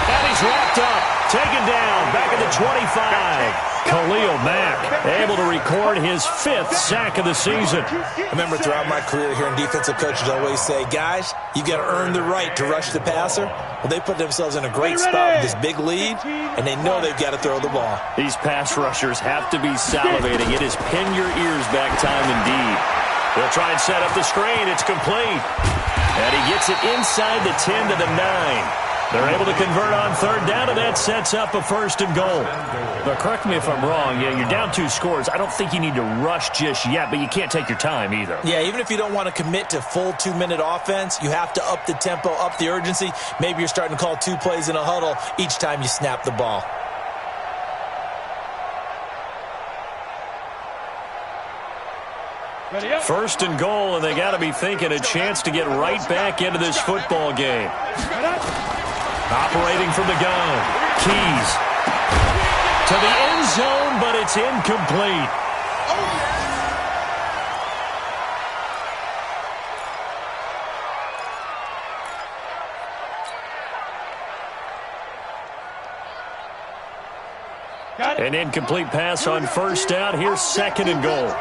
And he's wrapped up. Taken down. Back at the 25. Khalil Mack able to record his 5th sack of the season. I remember throughout my career hearing defensive coaches always say, guys, you got to earn the right to rush the passer. Well, they put themselves in a great spot with this big lead, and they know they've got to throw the ball. These pass rushers have to be salivating. It is pin your ears back time indeed. They'll try and set up the screen. It's complete. And he gets it inside the 10 to the 9. They're able to convert on 3rd down, and that sets up a 1st and goal. But correct me if I'm wrong. Yeah, you're down 2 scores. I don't think you need to rush just yet, but you can't take your time either. Yeah, even if you don't want to commit to full 2-minute offense, you have to up the tempo, up the urgency. Maybe you're starting to call 2 plays in a huddle each time you snap the ball. First and goal, and they got to be thinking a chance to get right back into this football game. Operating from the gun. Keys. To the end zone, but it's incomplete. An incomplete pass on 1st down. Here's 2nd and goal.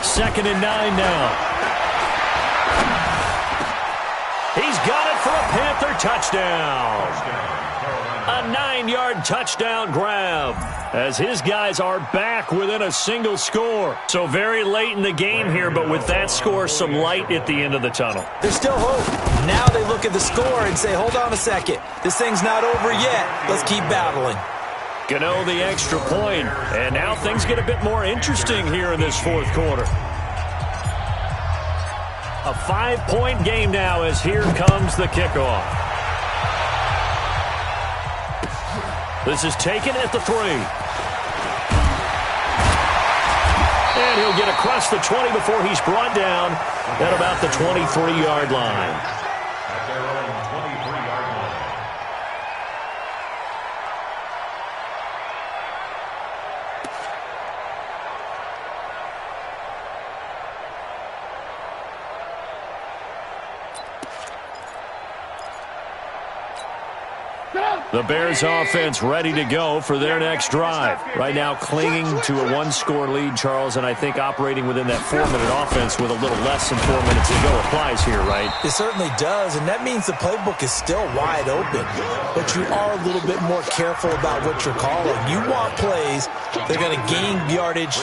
Second and 9 now. He's got it for a Panther touchdown. A 9-yard touchdown grab as his guys are back within a single score. So very late in the game here, but with that score, some light at the end of the tunnel. There's still hope. Now they look at the score and say, hold on a second. This thing's not over yet. Let's keep battling. Gano the extra point, and now things get a bit more interesting here in this 4th quarter. A 5-point game now as here comes the kickoff. This is taken at the 3. And he'll get across the 20 before he's brought down at about the 23-yard line. At their own 23-yard line. The Bears offense ready to go for their next drive. Right now clinging to a 1-score lead, Charles, and I think operating within that 4-minute offense with a little less than 4 minutes to go applies here, right? It certainly does, and that means the playbook is still wide open. But you are a little bit more careful about what you're calling. You want plays that are going to gain yardage,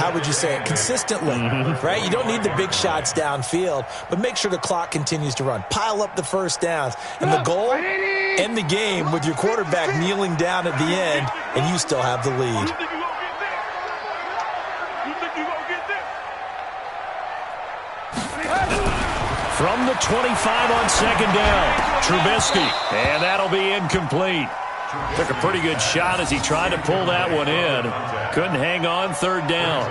how would you say it, consistently, right? You don't need the big shots downfield, but make sure the clock continues to run. Pile up the first downs. And the goal, end the game with your quarterback kneeling down at the end, and you still have the lead. From the 25 on second down, Trubisky, and that'll be incomplete. Took a pretty good shot as he tried to pull that one in. Couldn't hang on, third down.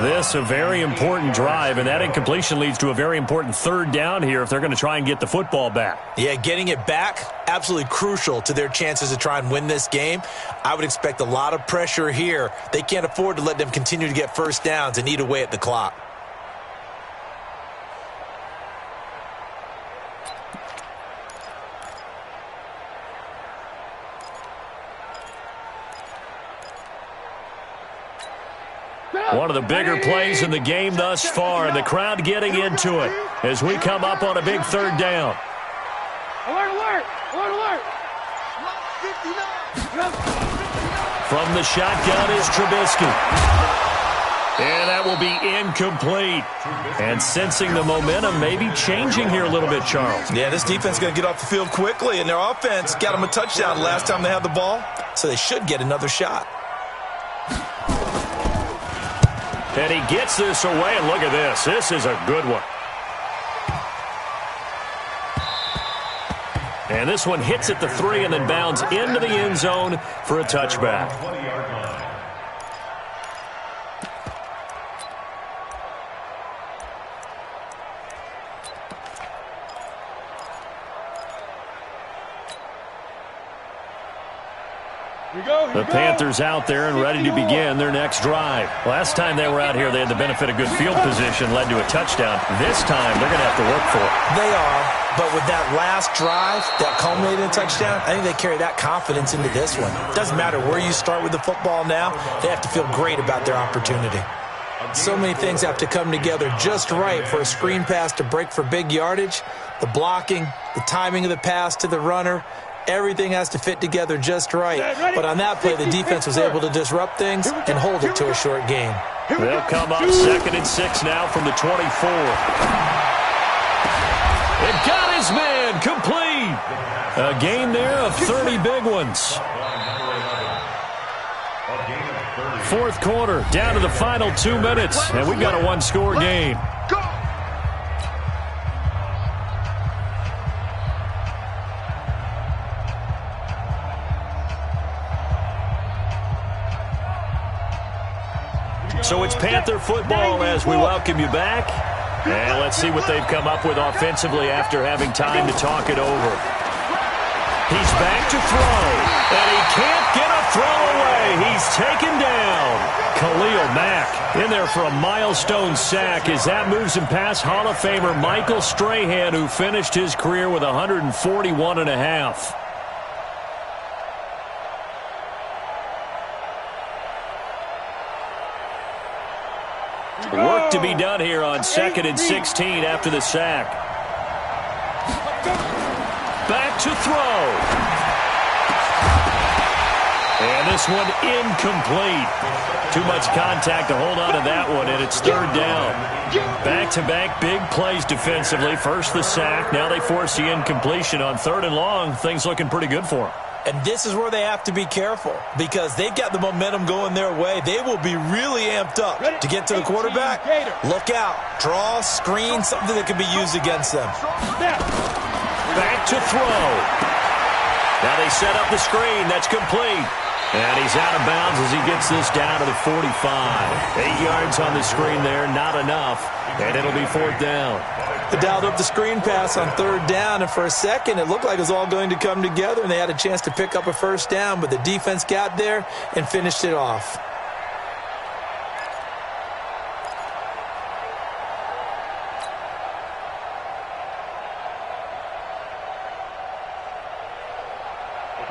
This a very important drive, and that incompletion leads to a very important third down here if they're going to try and get the football back. Yeah, getting it back, absolutely crucial to their chances to try and win this game. I would expect a lot of pressure here. They can't afford to let them continue to get first downs and eat away at the clock. One of the bigger plays in the game thus far, and the crowd getting into it as we come up on a big third down. Alert, alert! Alert, alert! From the shotgun is Trubisky. And that will be incomplete. And sensing the momentum maybe changing here a little bit, Charles. Yeah, this defense is going to get off the field quickly, and their offense got them a touchdown last time they had the ball, so they should get another shot. And he gets this away, and look at this. This is a good one. And this one hits at the 3 and then bounds into the end zone for a touchback. The Panthers out there and ready to begin their next drive. Last time they were out here, they had the benefit of good field position, led to a touchdown. This time, they're going to have to work for it. They are, but with that last drive that culminated in a touchdown, I think they carry that confidence into this one. Doesn't matter where you start with the football now, they have to feel great about their opportunity. So many things have to come together just right for a screen pass to break for big yardage. The blocking, the timing of the pass to the runner, everything has to fit together just right. But on that play, the defense was able to disrupt things and hold it to a short gain. They'll come up 2nd and 6 now from the 24. It got his man complete. A gain there of 30 big ones. Fourth quarter, down to the final 2 minutes, and we've got a one-score game. So it's Panther football as we welcome you back. And let's see what they've come up with offensively after having time to talk it over. He's back to throw, and he can't get a throw away. He's taken down. Khalil Mack in there for a milestone sack as that moves him past Hall of Famer Michael Strahan, who finished his career with 141.5. Work to be done here on 2nd and 16 after the sack. Back to throw. And this one incomplete. Too much contact to hold on to that one, and it's third down. Back-to-back big plays defensively. First the sack, now they force the incompletion on 3rd and long. Things looking pretty good for them. And this is where they have to be careful because they've got the momentum going their way. They will be really amped up to get to the quarterback. Look out. Draw, screen, something that can be used against them. Back to throw. Now they set up the screen. That's complete. And he's out of bounds as he gets this down to the 45. 8 yards on the screen there, not enough. And it'll be 4th down. They dialed up the screen pass on 3rd down, and for a second it looked like it was all going to come together, and they had a chance to pick up a 1st down, but the defense got there and finished it off.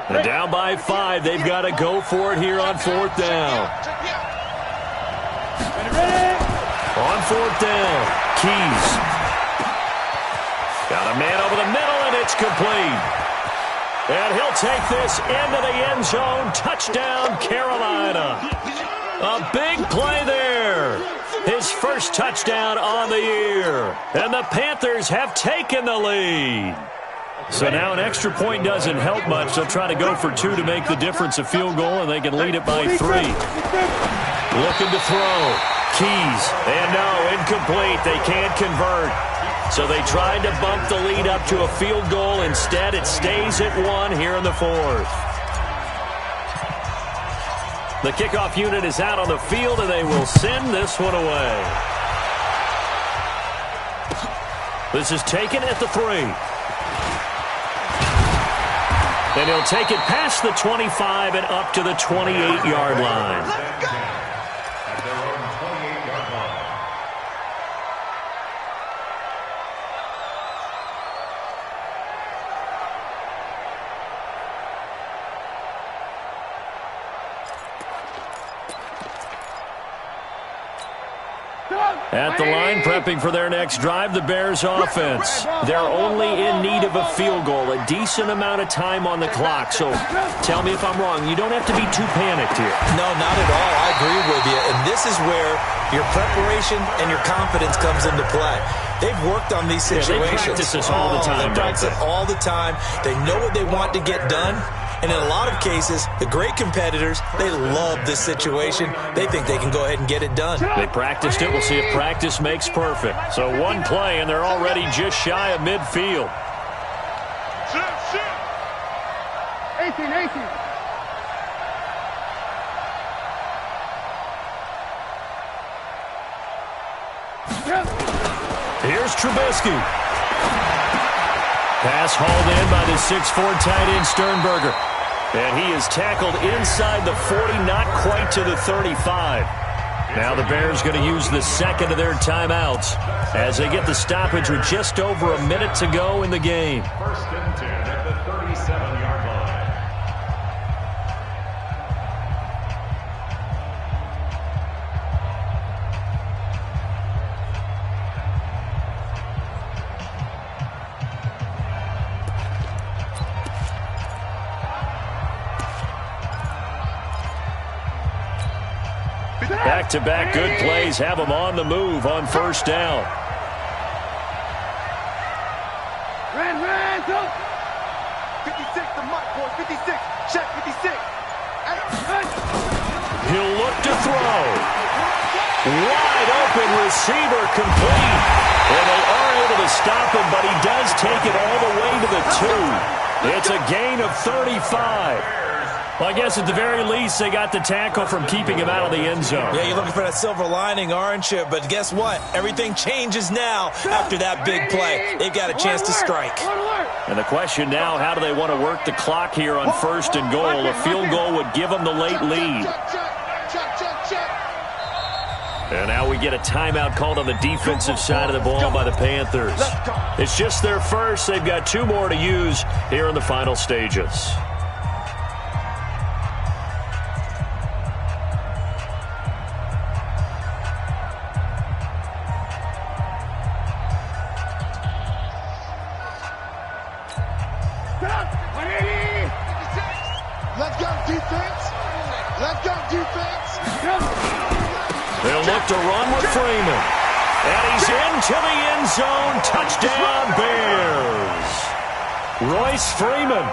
And down by 5. They've got to go for it here on 4th down. On 4th down, Keys. Got a man over the middle, and it's complete. And he'll take this into the end zone. Touchdown, Carolina. A big play there. His first touchdown on the year. And the Panthers have taken the lead. So now an extra point doesn't help much. They'll try to go for 2 to make the difference a field goal, and they can lead it by 3. Looking to throw. Keys. And no, incomplete. They can't convert. So they tried to bump the lead up to a field goal. Instead, it stays at 1 here in the 4th. The kickoff unit is out on the field, and they will send this one away. This is taken at the 3. And he'll take it past the 25 and up to the 28-yard line. At their own 28-yard line. At the line, prepping for their next drive, the Bears offense. They're only in need of a field goal, a decent amount of time on the clock. So tell me if I'm wrong. You don't have to be too panicked here. No, not at all. I agree with you. And this is where your preparation and your confidence comes into play. They've worked on these situations. Yeah, they practice this all the time. They practice it all the time. They know what they want to get done. And in a lot of cases, the great competitors, they love this situation. They think they can go ahead and get it done. They practiced it. We'll see if practice makes perfect. So one play, and they're already just shy of midfield. 18. Here's Trubisky. Pass hauled in by the 6'4" tight end Sternberger. And he is tackled inside the 40, not quite to the 35. Now the Bears going to use the second of their timeouts as they get the stoppage with just over a minute to go in the game. 1st and 10 at the 37-yard line. Back-to-back good plays have them on the move on 1st down. Ran, 56, the mark, boy, 56. Check, 56. He'll look to throw. Wide open receiver complete. And they are able to stop him, but he does take it all the way to the 2. It's a gain of 35. Well, I guess at the very least, they got the tackle from keeping him out of the end zone. Yeah, you're looking for that silver lining, aren't you? But guess what? Everything changes now after that big play. They've got a chance to strike. And the question now, how do they want to work the clock here on 1st and goal? A field goal would give them the late lead. And now we get a timeout called on the defensive side of the ball by the Panthers. It's just their first. They've got 2 more to use here in the final stages. They'll look to run with Freeman. And he's into the end zone. Touchdown, Bears. Royce Freeman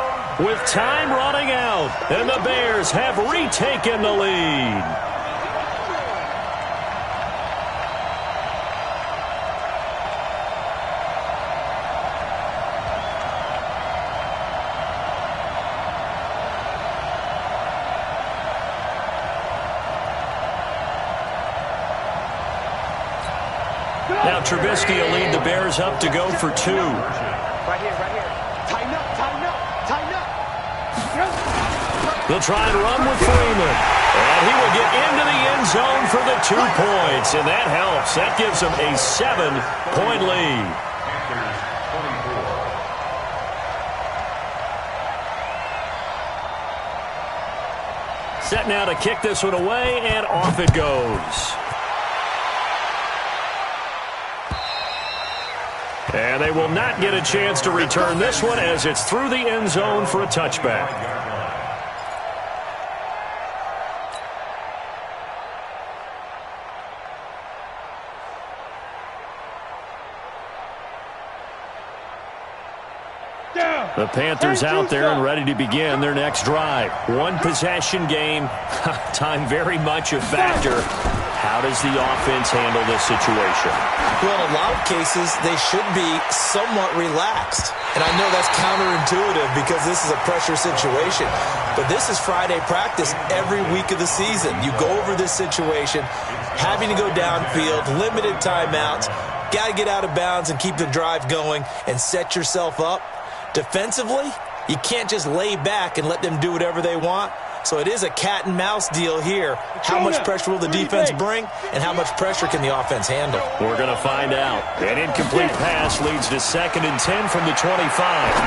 with time running out. And the Bears have retaken the lead. Now Trubisky will lead the Bears up to go for 2. Right here, right here. Tighten up, tighten up, tighten up. They'll try and run with Freeman. And he will get into the end zone for the 2 points. And that helps. That gives them a 7-point lead. Set now to kick this one away, and off it goes. And they will not get a chance to return this one as it's through the end zone for a touchback. The Panthers out there and ready to begin their next drive. One possession game. Time very much a factor. How does the offense handle this situation? Well, in a lot of cases, they should be somewhat relaxed. And I know that's counterintuitive because this is a pressure situation. But this is Friday practice every week of the season. You go over this situation, having to go downfield, limited timeouts, got to get out of bounds and keep the drive going and set yourself up. Defensively, you can't just lay back and let them do whatever they want. So it is a cat and mouse deal here. How much pressure will the defense bring, and how much pressure can the offense handle? We're going to find out. An incomplete pass leads to 2nd and 10 from the 25.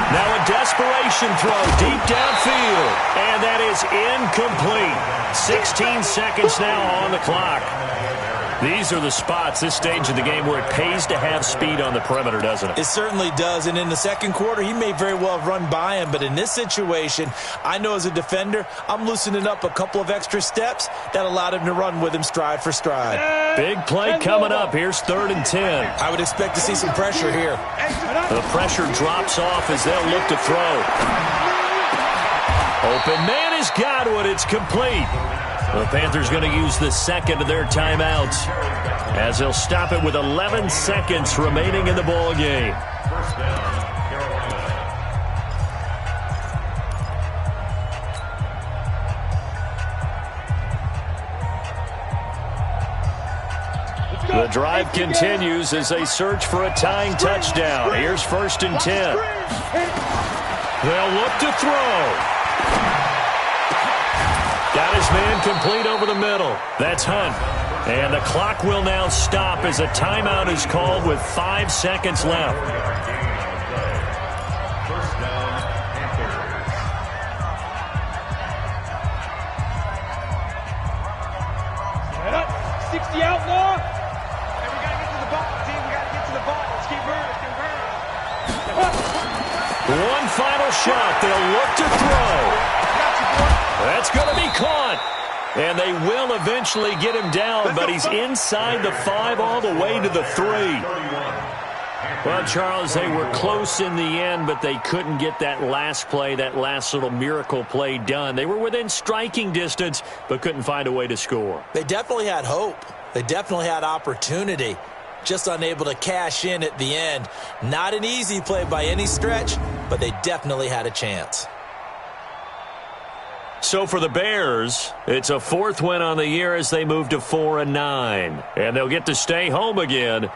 Now a desperation throw deep downfield, and that is incomplete. 16 seconds now on the clock. These are the spots, this stage of the game, where it pays to have speed on the perimeter, doesn't it? It certainly does. And in the second quarter, he may very well have run by him. But in this situation, I know as a defender, I'm loosening up a couple of extra steps that allowed him to run with him stride for stride. Big play coming up. Here's 3rd and 10. I would expect to see some pressure here. The pressure drops off as they'll look to throw. Open man is Godwin. It's complete. The Panthers going to use the second of their timeouts as they'll stop it with 11 seconds remaining in the ball game. First down, Carolina. The drive continues as they search for a tying touchdown. Here's 1st and 10. They'll look to throw. Got his man complete over the middle. That's Hunt. And the clock will now stop as a timeout is called with 5 seconds left. First down, Panthers. 60 out more. Hey, we got to get to the ball, team. We got to get to the ball. Let's keep running. Let's keep running. One final shot. They'll look to throw. That's going to be caught. And they will eventually get him down, but he's inside the 5 all the way to the 3. Well, Charles, they were close in the end, but they couldn't get that last play, that last little miracle play done. They were within striking distance, but couldn't find a way to score. They definitely had hope. They definitely had opportunity. Just unable to cash in at the end. Not an easy play by any stretch, but they definitely had a chance. So for the Bears, it's a 4th win on the year as they move to 4-9. And they'll get to stay home again.